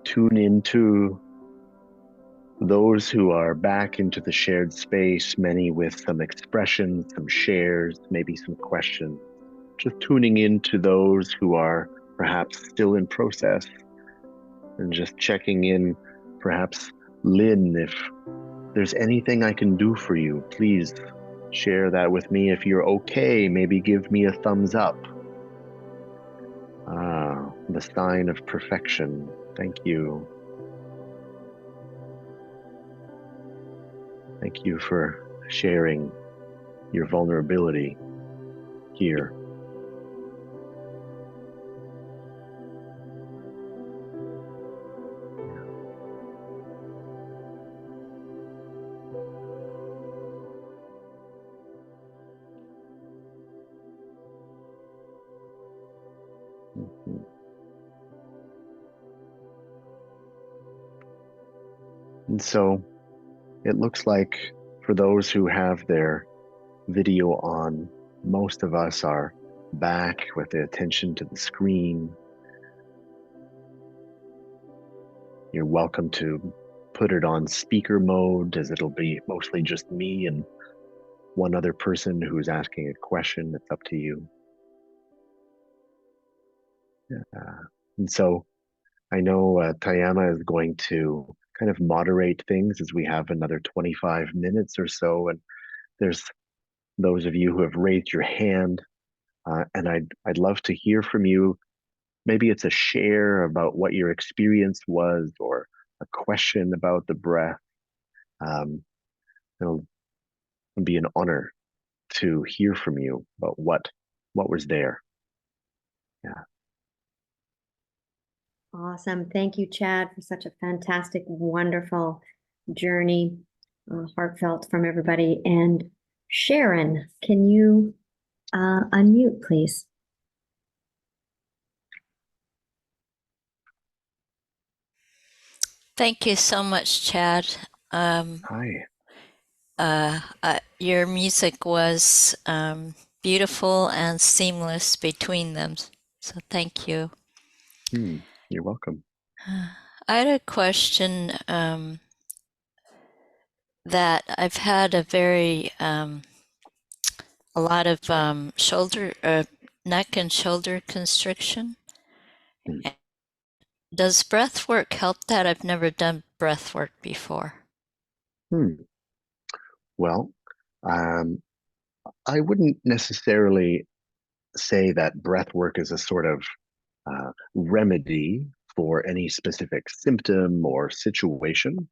tune into those who are back into the shared space, many with some expressions, some shares, maybe some questions, just tuning into those who are perhaps still in process and just checking in, perhaps Lynn, if there's anything I can do for you, please share that with me. If you're okay, maybe give me a thumbs up. Ah, the sign of perfection. Thank you. Thank you for sharing your vulnerability here. Mhm. And so it looks like for those who have their video on, most of us are back with the attention to the screen. You're welcome to put it on speaker mode, as it'll be mostly just me and one other person who's asking a question. It's up to you. And so I know Tayama is going to kind of moderate things as we have another 25 minutes or so. And there's those of you who have raised your hand, and I'd love to hear from you. Maybe it's a share about what your experience was, or a question about the breath. It'll be an honor to hear from you about what was there. Yeah. Awesome. Thank you, Chad, for such a fantastic, wonderful journey, heartfelt from everybody. And Sharon, can you unmute, please? Thank you so much, Chad. Hi. Your music was beautiful and seamless between them. So thank you. You're welcome. I had a question that I've had a lot of neck and shoulder constriction. Hmm. Does breath work help that? I've never done breath work before. Well, I wouldn't necessarily say that breath work is a sort of remedy for any specific symptom or situation.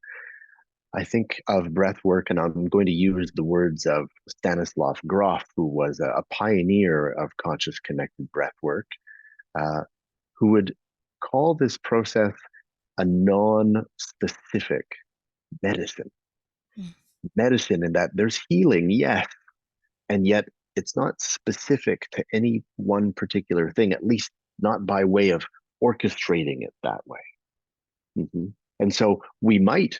I think of breath work, and I'm going to use the words of Stanislav Grof, who was a pioneer of conscious connected breath work, uh, who would call this process a non-specific medicine. Medicine in that there's healing, yes, and yet it's not specific to any one particular thing, at least not by way of orchestrating it that way. Mm-hmm. And so we might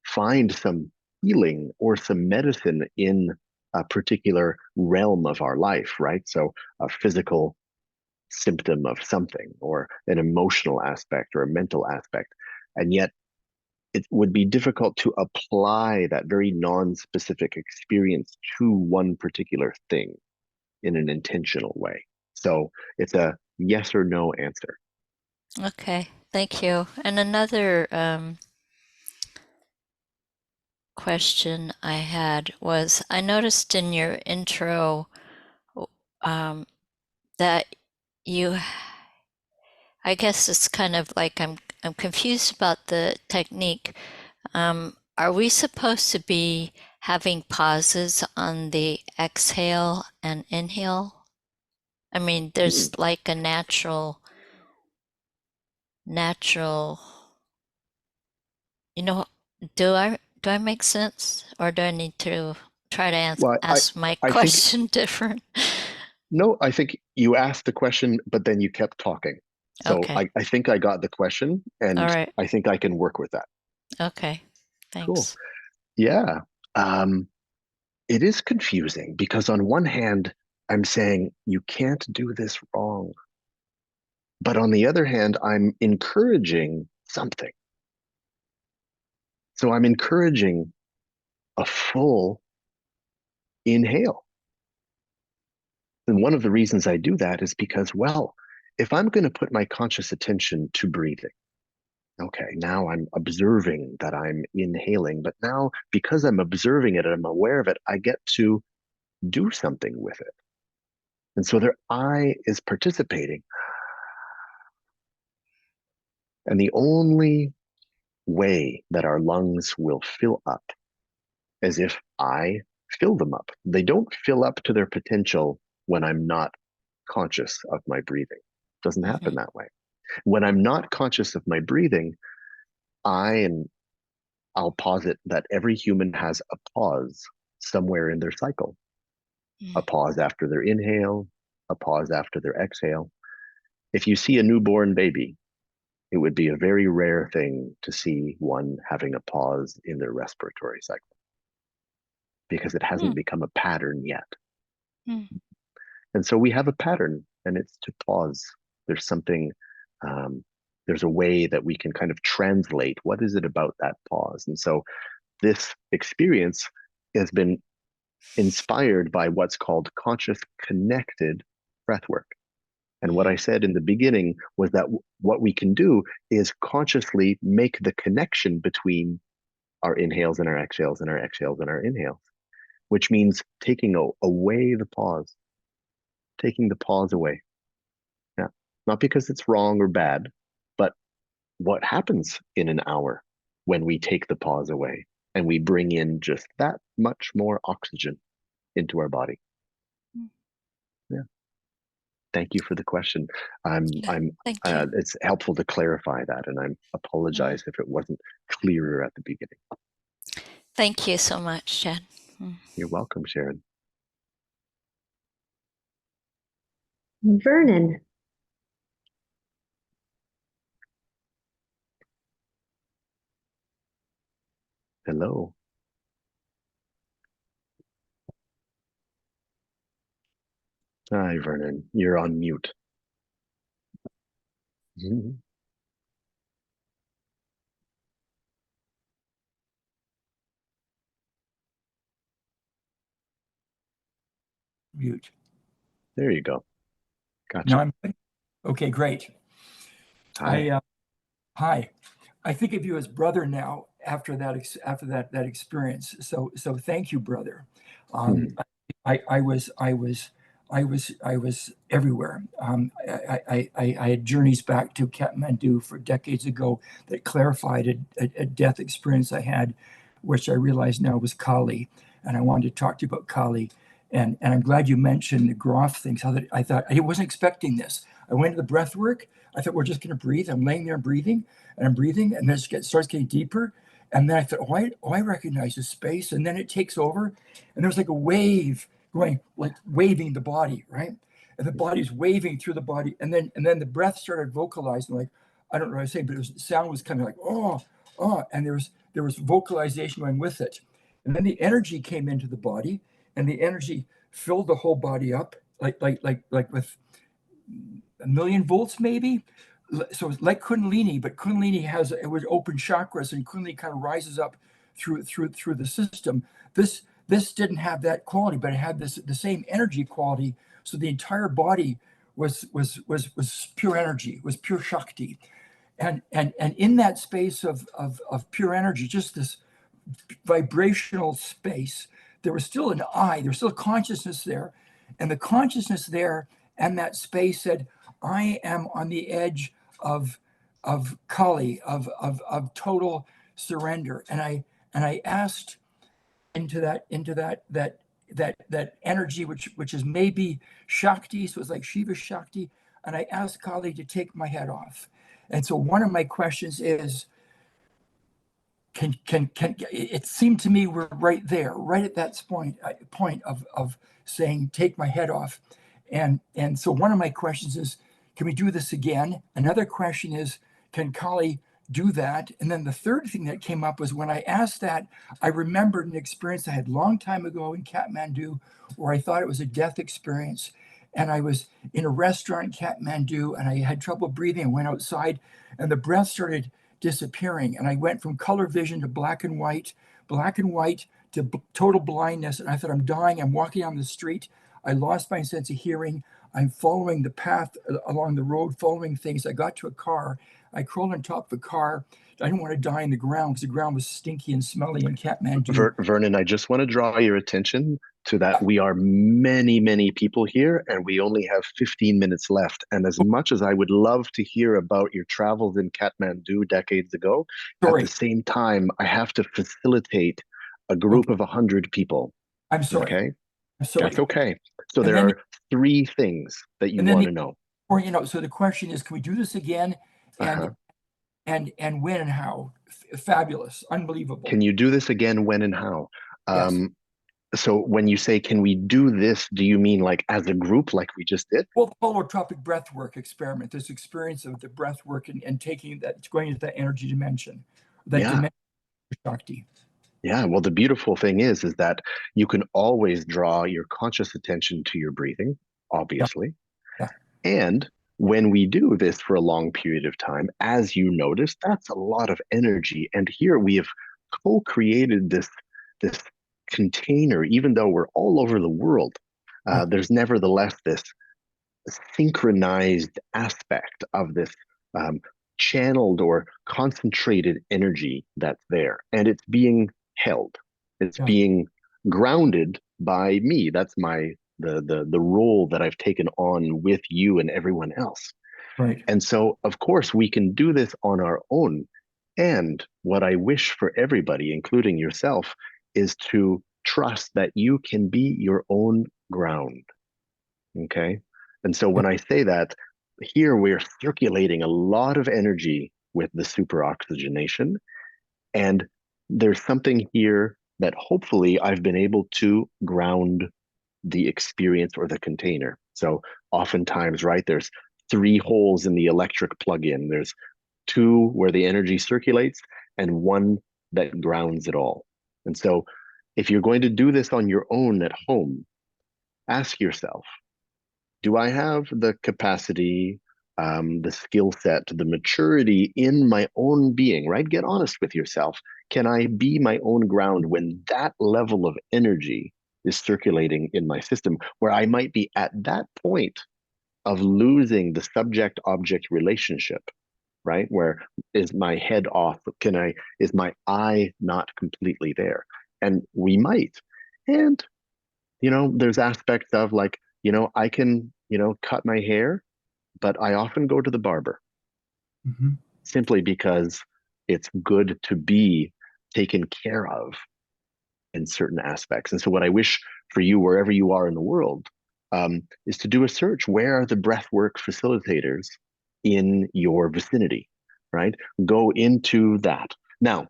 find some healing or some medicine in a particular realm of our life, right? So a physical symptom of something, or an emotional aspect, or a mental aspect. And yet it would be difficult to apply that very non-specific experience to one particular thing in an intentional way. So it's a yes or no answer. Okay, thank you. And another question I had was, I noticed in your intro that you, I guess it's kind of like I'm confused about the technique. Are we supposed to be having pauses on the exhale and inhale? I mean, there's like a natural, you know, do I make sense, or do I need to try to Well, ask my I think question different? no, I think you asked the question, but then you kept talking. So Okay. I think I got the question, All and right. I think I can work with that. Okay. Cool. Thanks. Yeah. It is confusing because on one hand, I'm saying you can't do this wrong. But on the other hand, I'm encouraging something. So I'm encouraging a full inhale. And one of the reasons I do that is because, well, if I'm going to put my conscious attention to breathing, okay, now I'm observing that I'm inhaling, but now because I'm observing it and I'm aware of it, I get to do something with it. And so their I is participating. And the only way that our lungs will fill up is if I fill them up. They don't fill up to their potential when I'm not conscious of my breathing. It doesn't happen that way. When I'm not conscious of my breathing, and I'll posit that every human has a pause somewhere in their cycle, a pause after their inhale, a pause after their exhale. If you see a newborn baby, it would be a very rare thing to see one having a pause in their respiratory cycle because it hasn't become a pattern yet. And so we have a pattern, and it's to pause. There's something, there's a way that we can kind of translate what is it about that pause. And so this experience has been inspired by what's called conscious connected breathwork. And what I said in the beginning was that what we can do is consciously make the connection between our inhales and our exhales and our exhales and our inhales, which means taking away the pause, taking the pause away. Yeah. Not because it's wrong or bad, but what happens in an hour when we take the pause away and we bring in just that much more oxygen into our body. Yeah. Thank you for the question. Thank you. It's helpful to clarify that, and I apologize if it wasn't clearer at the beginning. Thank you so much, Chad. You're welcome, Sharon. Vernon. Hello. Hi, Vernon. You're on mute. Mhm. Mute. There you go. Now Gotcha. I'm okay. Great. Hi. Hi. I think of you as brother now after that experience. So thank you, brother. Hmm. I was everywhere. I had journeys back to Kathmandu for decades ago that clarified a death experience I had, which I realize now was Kali, and I wanted to talk to you about Kali. And I'm glad you mentioned the Groff things. How that I thought I wasn't expecting this. I went to the breath work. I thought we're just going to breathe. I'm laying there breathing, and I'm breathing, and then it starts getting deeper. And then I thought, I recognize this space. And then it takes over, and there's like a wave going, like waving the body, right? And the body's waving through the body, and then the breath started vocalizing, like I don't know what I say, but the sound was kind of like and there was vocalization going with it, and then the energy came into the body, and the energy filled the whole body up, like with a million volts maybe. So it's like Kundalini, but Kundalini it was open chakras, and Kundalini kind of rises up through the system. This didn't have that quality, but it had the same energy quality. So the entire body was pure energy, was pure Shakti, and in that space of pure energy, just this vibrational space, there was still an I, there was still consciousness there. And the consciousness there and that space said, I am on the edge of Kali, of total surrender. And I asked into that energy, which is maybe Shakti, so it's like Shiva Shakti, and I asked Kali to take my head off. And so one of my questions is, can it seemed to me we're right there, right at that point of saying take my head off, and so one of my questions is, can we do this again? Another question is, can Kali do that? And then the third thing that came up was when I asked that, I remembered an experience I had a long time ago in Kathmandu where I thought it was a death experience, and I was in a restaurant in Kathmandu, and I had trouble breathing. I went outside, and the breath started disappearing, and I went from color vision to black and white to total blindness. And I thought, I'm dying. I'm walking down the street. I lost my sense of hearing. I'm following the path along the road, following things. I got to a car. I crawled on top of the car. I didn't want to die in the ground because the ground was stinky and smelly in Kathmandu. Vernon, I just want to draw your attention to that. We are many, many people here, and we only have 15 minutes left. And as much as I would love to hear about your travels in Kathmandu decades ago, at the Sorry. same time, I have to facilitate a Okay. group of 100 people. I'm sorry. Okay? I'm sorry. That's okay. So And there then, are three things that you and then want the, to know. or, so the question is, can we do this again? And Uh-huh. when and how? Fabulous, Can unbelievable. you do this again? When and how? Yes. So when you say, can we do this, do you mean like as a group, like we just did? Well, the holotropic breath work experiment, this experience of the breath work and taking that, it's going into that energy dimension, that Yeah. dimension of Shakti. Yeah. Well, the beautiful thing is that you can always draw your conscious attention to your breathing, Yeah. obviously. Yeah. And when we do this for a long period of time, as you notice, that's a lot of energy. And here we have co-created this container, even though we're all over the world. Yeah. There's nevertheless this synchronized aspect of this um, channeled or concentrated energy that's there, and it's being held. It's Yeah. being grounded by me. That's the role that I've taken on with you and everyone else. Right. And so, of course, we can do this on our own. And what I wish for everybody, including yourself, is to trust that you can be your own ground. Okay. And so Yeah. when I say that, here we're circulating a lot of energy with the superoxygenation. And there's something here that hopefully I've been able to ground the experience or the container. So oftentimes, right, there's three holes in the electric plug-in. There's two where the energy circulates and one that grounds it all. And so if you're going to do this on your own at home, ask yourself, do I have the capacity, the skill set, the maturity in my own being, right? Get honest with yourself. Can I be my own ground when that level of energy is circulating in my system, where I might be at that point of losing the subject object relationship, right? Where is my head off? Is my eye not completely there? And we might. And there's aspects of like, I can, cut my hair, but I often go to the barber Mm-hmm. simply because it's good to be taken care of in certain aspects. And so, what I wish for you, wherever you are in the world, is to do a search. Where are the breathwork facilitators in your vicinity, right? Go into that. Now,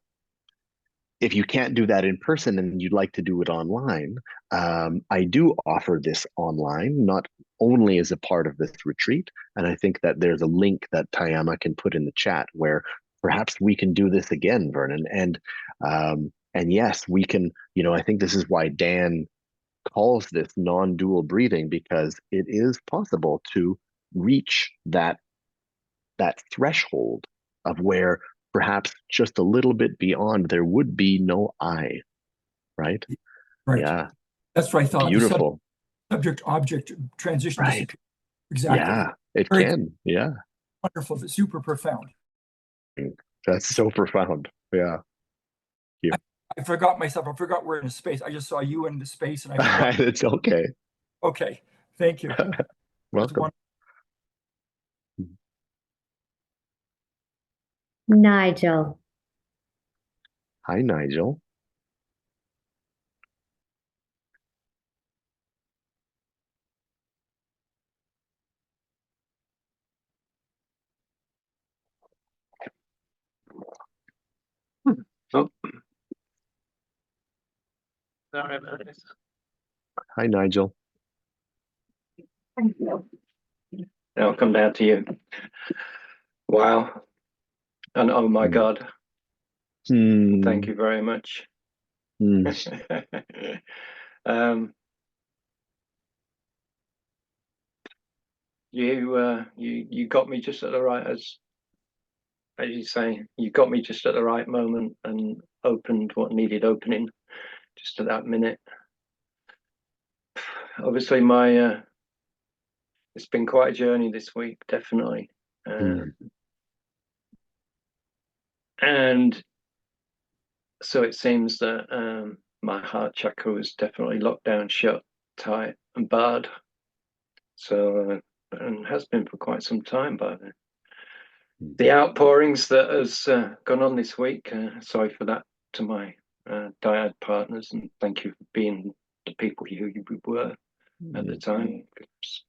if you can't do that in person and you'd like to do it online, I do offer this online, not only as a part of this retreat. And I think that there's a link that Tayama can put in the chat where perhaps we can do this again, Vernon. And yes, we can. I think this is why Dan calls this non-dual breathing, because it is possible to reach that threshold of where perhaps just a little bit beyond there would be no I, right? Right. Yeah, That's what I thought. The beautiful. subject object transition Right. disappears. Exactly. Yeah, it Very can. Yeah, wonderful, but super profound. that's so profound. Yeah. I, You. I forgot myself. I forgot we're in space. I just saw you in the space and I forgot. It's okay. Okay. Thank you. That's Welcome. wonderful. Nigel. Hi, Nigel. Oh, Hi, Nigel. I'll come down to you. Wow. And oh my Hmm. God, thank you very much. Hmm. um, you got me just at the right, as you say, you got me just at the right moment and opened what needed opening just at that minute. Obviously, it's been quite a journey this week, definitely. And so it seems that my heart chakra was definitely locked down, shut, tight, and barred. So, and has been for quite some time. But the outpourings that has gone on this week, sorry for that to my dyad partners, and thank you for being the people you were at the time. It's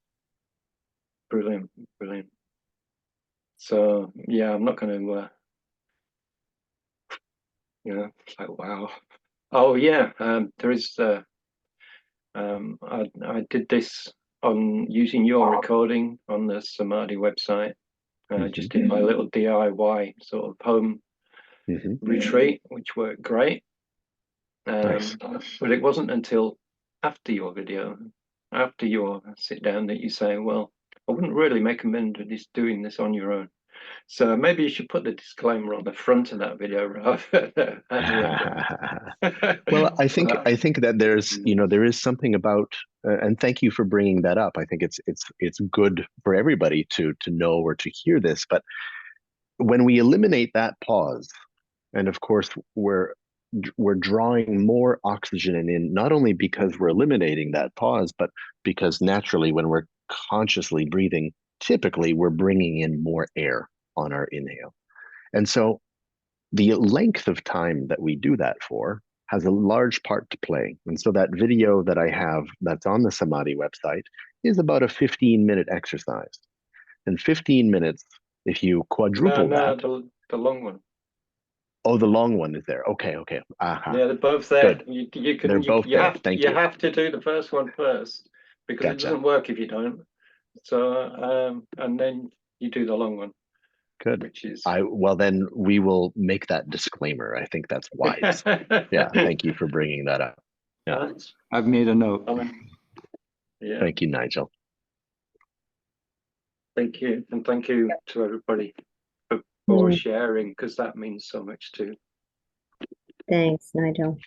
brilliant, brilliant. So yeah, I'm not going to, it's like wow. Oh yeah, there is. I did this on using your recording on the Samadhi website. I just did my little DIY sort of home retreat, which worked great. Nice. But it wasn't until after your video, after your sit down, that you say, well, I wouldn't really recommend doing this on your own. So maybe you should put the disclaimer on the front of that video rather than at the end. Well, I think that there is something about, and thank you for bringing that up. I think it's good for everybody to know or to hear this. But when we eliminate that pause, and of course we're drawing more oxygen in, not only because we're eliminating that pause, but because naturally when we're consciously breathing, typically we're bringing in more air on our inhale. And so the length of time that we do that for has a large part to play. And so that video that I have that's on the Samadhi website is about a 15-minute exercise. And 15 minutes, if you quadruple that. The long one. Oh, the long one is there. Okay. Uh-huh. Yeah, they're both there. Good. They're both there. Thank you. You have to do the first one first because it doesn't work if you don't. So, and then you do the long one. Good. Which is well, then we will make that disclaimer. I think that's wise. Yeah. Thank you for bringing that up. Yeah. I've made a note. Yeah. Thank you, Nigel. Thank you. And thank you to everybody for sharing, because that means so much too. Thanks, Nigel.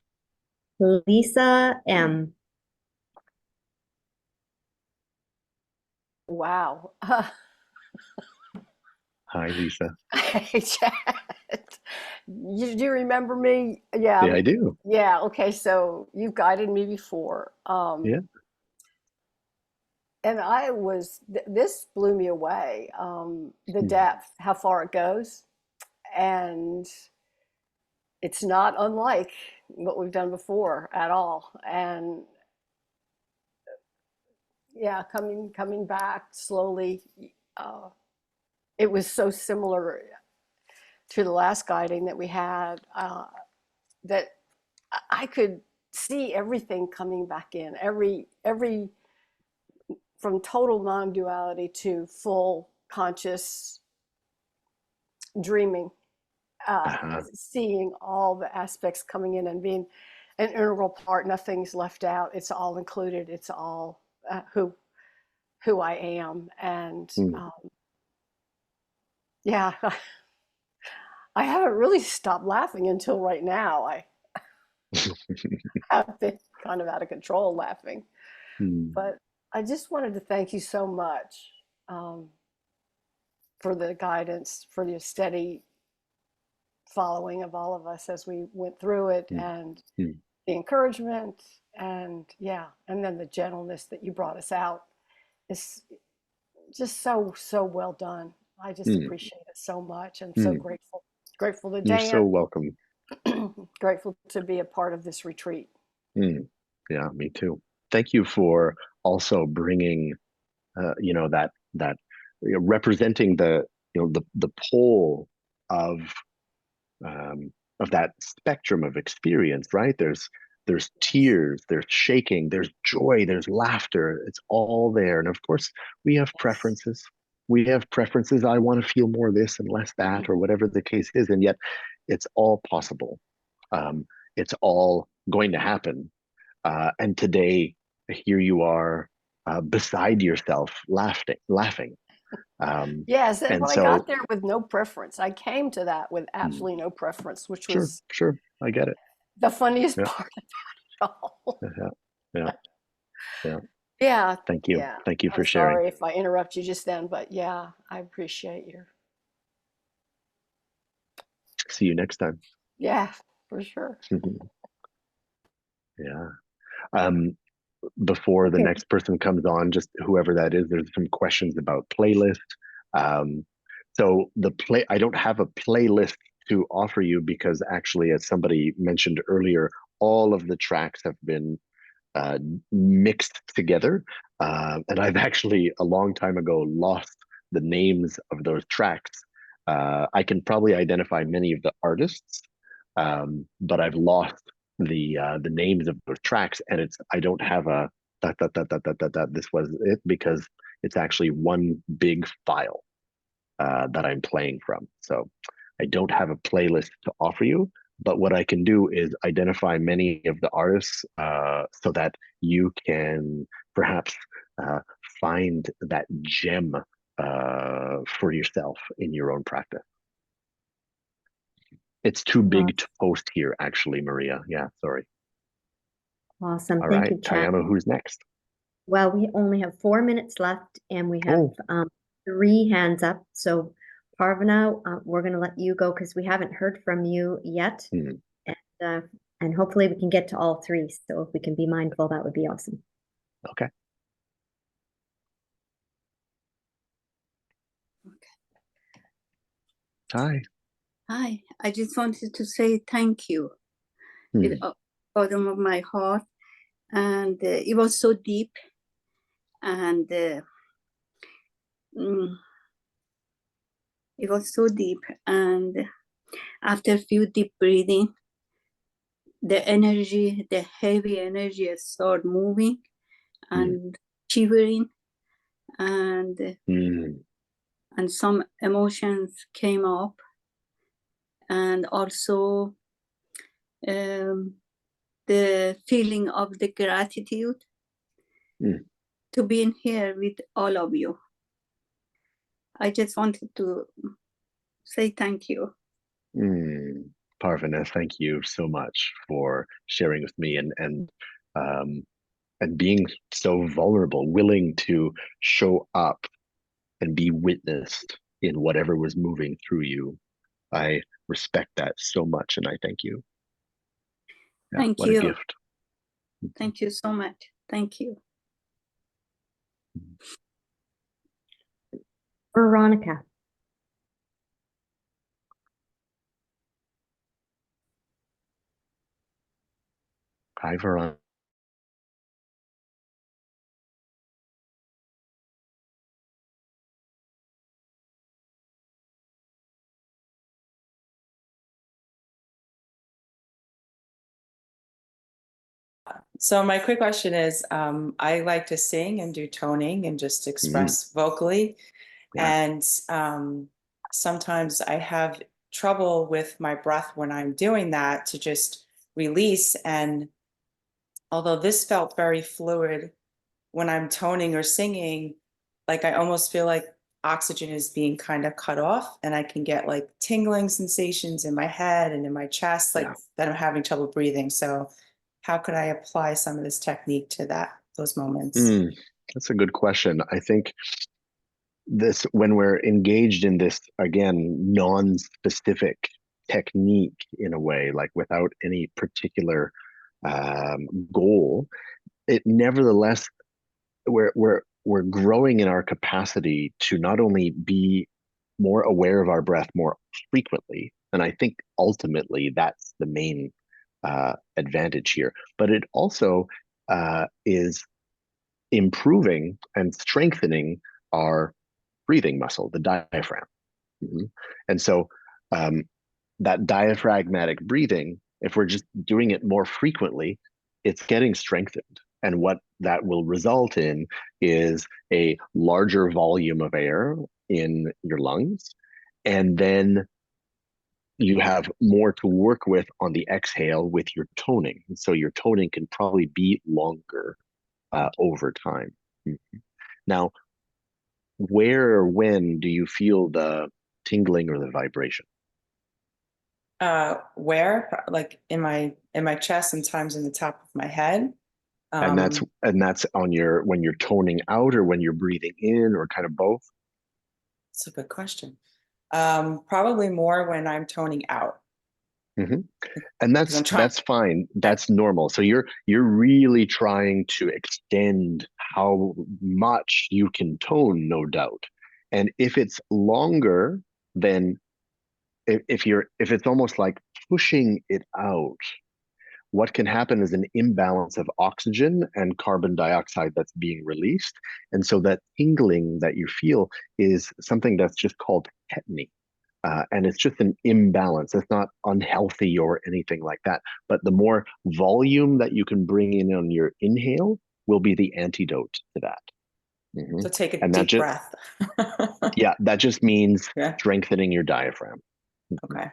Lisa M. Wow. Hi, Lisa. Hey, Chad. Do you remember me? Yeah. Yeah, I do. Yeah. Okay. So you've guided me before. Yeah. And this blew me away. The depth, how far it goes. And it's not unlike what we've done before at all. And yeah, coming back slowly. It was so similar to the last guiding that we had, that I could see everything coming back in, every from total non-duality to full conscious dreaming, seeing all the aspects coming in and being an integral part. Nothing's left out. It's all included. It's all who I am. And yeah, I haven't really stopped laughing until right now. I have been kind of out of control laughing. But I just wanted to thank you so much for the guidance, for the steady following of all of us as we went through it, and the encouragement, and and then the gentleness that you brought us out. It's just so well done. I just appreciate it so much, and so grateful to Dan. You're so welcome. Grateful to be a part of this retreat. Yeah, me too. Thank you for also bringing, that representing the pole of that spectrum of experience. Right? There's tears, there's shaking, there's joy, there's laughter. It's all there, and of course we have preferences. We have preferences. I want to feel more this and less that, or whatever the case is, and yet it's all possible. It's all going to happen. And today, here you are, beside yourself, laughing. Yes, and And when I so, got there with no preference, I came to that with absolutely no preference, which sure, was sure, I get it. the funniest Yeah, part about it all. yeah, yeah, yeah. Yeah, Thank you. yeah. Thank you I'm for sharing. sorry if I interrupt you just then, but yeah, I appreciate you. See you next time. Yeah, for sure. Yeah. Um, Before the Okay. next person comes on, just whoever that is, there's some questions about playlist. Um, so I don't have a playlist to offer you because actually, as somebody mentioned earlier, all of the tracks have been uh, mixed together. And I've actually, a long time ago, lost the names of those tracks. I can probably identify many of the artists, but I've lost the names of those tracks, and I don't have a that this was it, because it's actually one big file that I'm playing from. So I don't have a playlist to offer you, but what I can do is identify many of the artists so that you can perhaps uh, find that gem for yourself in your own practice. It's too big to post here, actually, Maria. Yeah, sorry. Awesome. All Thank right, you, Chad. Tayama, who's next? Well, we only have 4 minutes left and we have Oh, 3 hands up. So Parvana, we're going to let you go because we haven't heard from you yet. hmm. And, uh, and hopefully we can get to all three. So if we can be mindful, that would be awesome. Okay. Hi. Hi, I just wanted to say thank you with Hmm. bottom of my heart, and it was so deep, and mm, it was so deep. And after a few deep breathing, the energy, the heavy energy, started moving and shivering, and Hmm. and some emotions came up, and also um, the feeling of the gratitude Hmm. to be in here with all of you. I just wanted to say thank you. Parvana, thank you so much for sharing with me um, and being so vulnerable, willing to show up and be witnessed in whatever was moving through you. I respect that so much, and I thank you. Yeah, Thank what a you. gift. Thank you so much. Thank you. Veronica. Hi, Veronica. So my quick question is, I like to sing and do toning and just express vocally. Yeah. And sometimes I have trouble with my breath when I'm doing that to just release. And although this felt very fluid when I'm toning or singing, like I almost feel like oxygen is being kind of cut off, and I can get like tingling sensations in my head and in my chest, like Yeah. that I'm having trouble breathing. So how could I apply some of this technique to those moments? That's a good question. I think when we're engaged in this, again, non-specific technique in a way, like without any particular goal, it nevertheless, we're growing in our capacity to not only be more aware of our breath more frequently, and I think ultimately that's the main advantage here, but it also is improving and strengthening our breathing muscle, the diaphragm. Mhm. And so um, that diaphragmatic breathing, if we're just doing it more frequently, it's getting strengthened. And what that will result in is a larger volume of air in your lungs. And then you have more to work with on the exhale with your toning. And so your toning can probably be longer over time. Now, where or when do you feel the tingling or the vibration? Where? Like in my chest, sometimes in the top of my head. And that's on your when you're toning out or when you're breathing in or kind of both? That's a good question. Probably more when I'm toning out. And Because I'm trying. that's fine. That's normal. So you're really trying to extend how much you can tone, no doubt. And if it's longer, then if it's almost like pushing it out, what can happen is an imbalance of oxygen and carbon dioxide that's being released. And so that tingling that you feel is something that's just called tetany. And it's just an imbalance. It's not unhealthy or anything like that. But the more volume that you can bring in on your inhale will be the antidote to that. So take a And deep breath. Yeah, that just means Yeah. strengthening your diaphragm. Okay.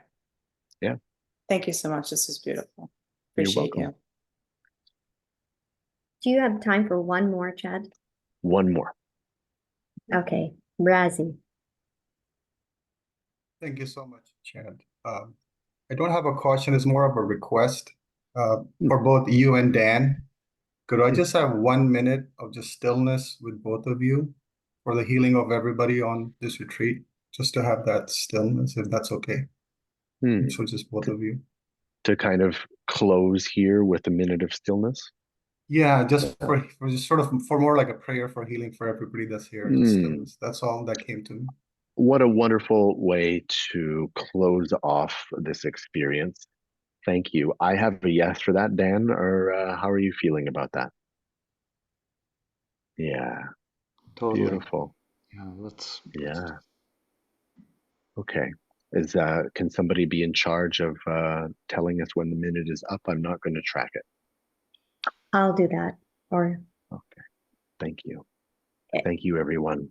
Yeah. Thank you so much. This is beautiful. You're Appreciate welcome. you. Do you have time for one more, Chad? One more. Okay, Razi. Thank you so much, Chad. I don't have a question, it's more of a request for both you and Dan. Could I just have 1 minute of just stillness with both of you for the healing of everybody on this retreat? Just to have that stillness, if that's okay. So just both of you. To kind of close here with a minute of stillness. Yeah, just for just sort of for more like a prayer for healing for everybody that's here. Just stillness. That's all that came to me. What a wonderful way to close off this experience. Thank you. I have a yes for that, Dan, or how are you feeling about that? Yeah, Totally. beautiful. Yeah, let's. Yeah. Okay. Can somebody be in charge of telling us when the minute is up? I'm not going to track it. I'll do that. Or okay. Thank you. Thank you, everyone.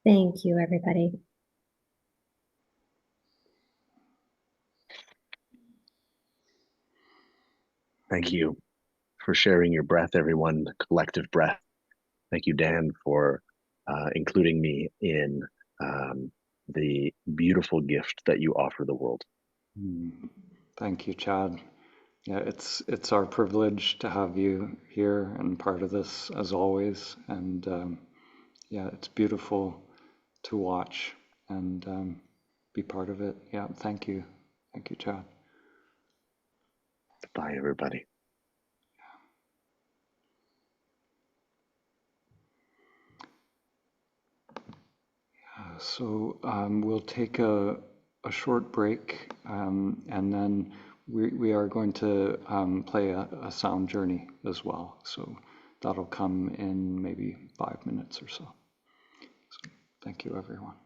thank you, everybody. Thank you for sharing your breath, everyone, the collective breath. Thank you, Dan, for including me in the beautiful gift that you offer the world. Thank you, Chad. Yeah, it's our privilege to have you here and part of this as always. And yeah, it's beautiful to watch and be part of it. Yeah, thank you. Thank you, Chad. Bye, everybody. So we'll take a short break and then we are going to play a sound journey as well. So that'll come in maybe 5 minutes or so. So thank you, everyone.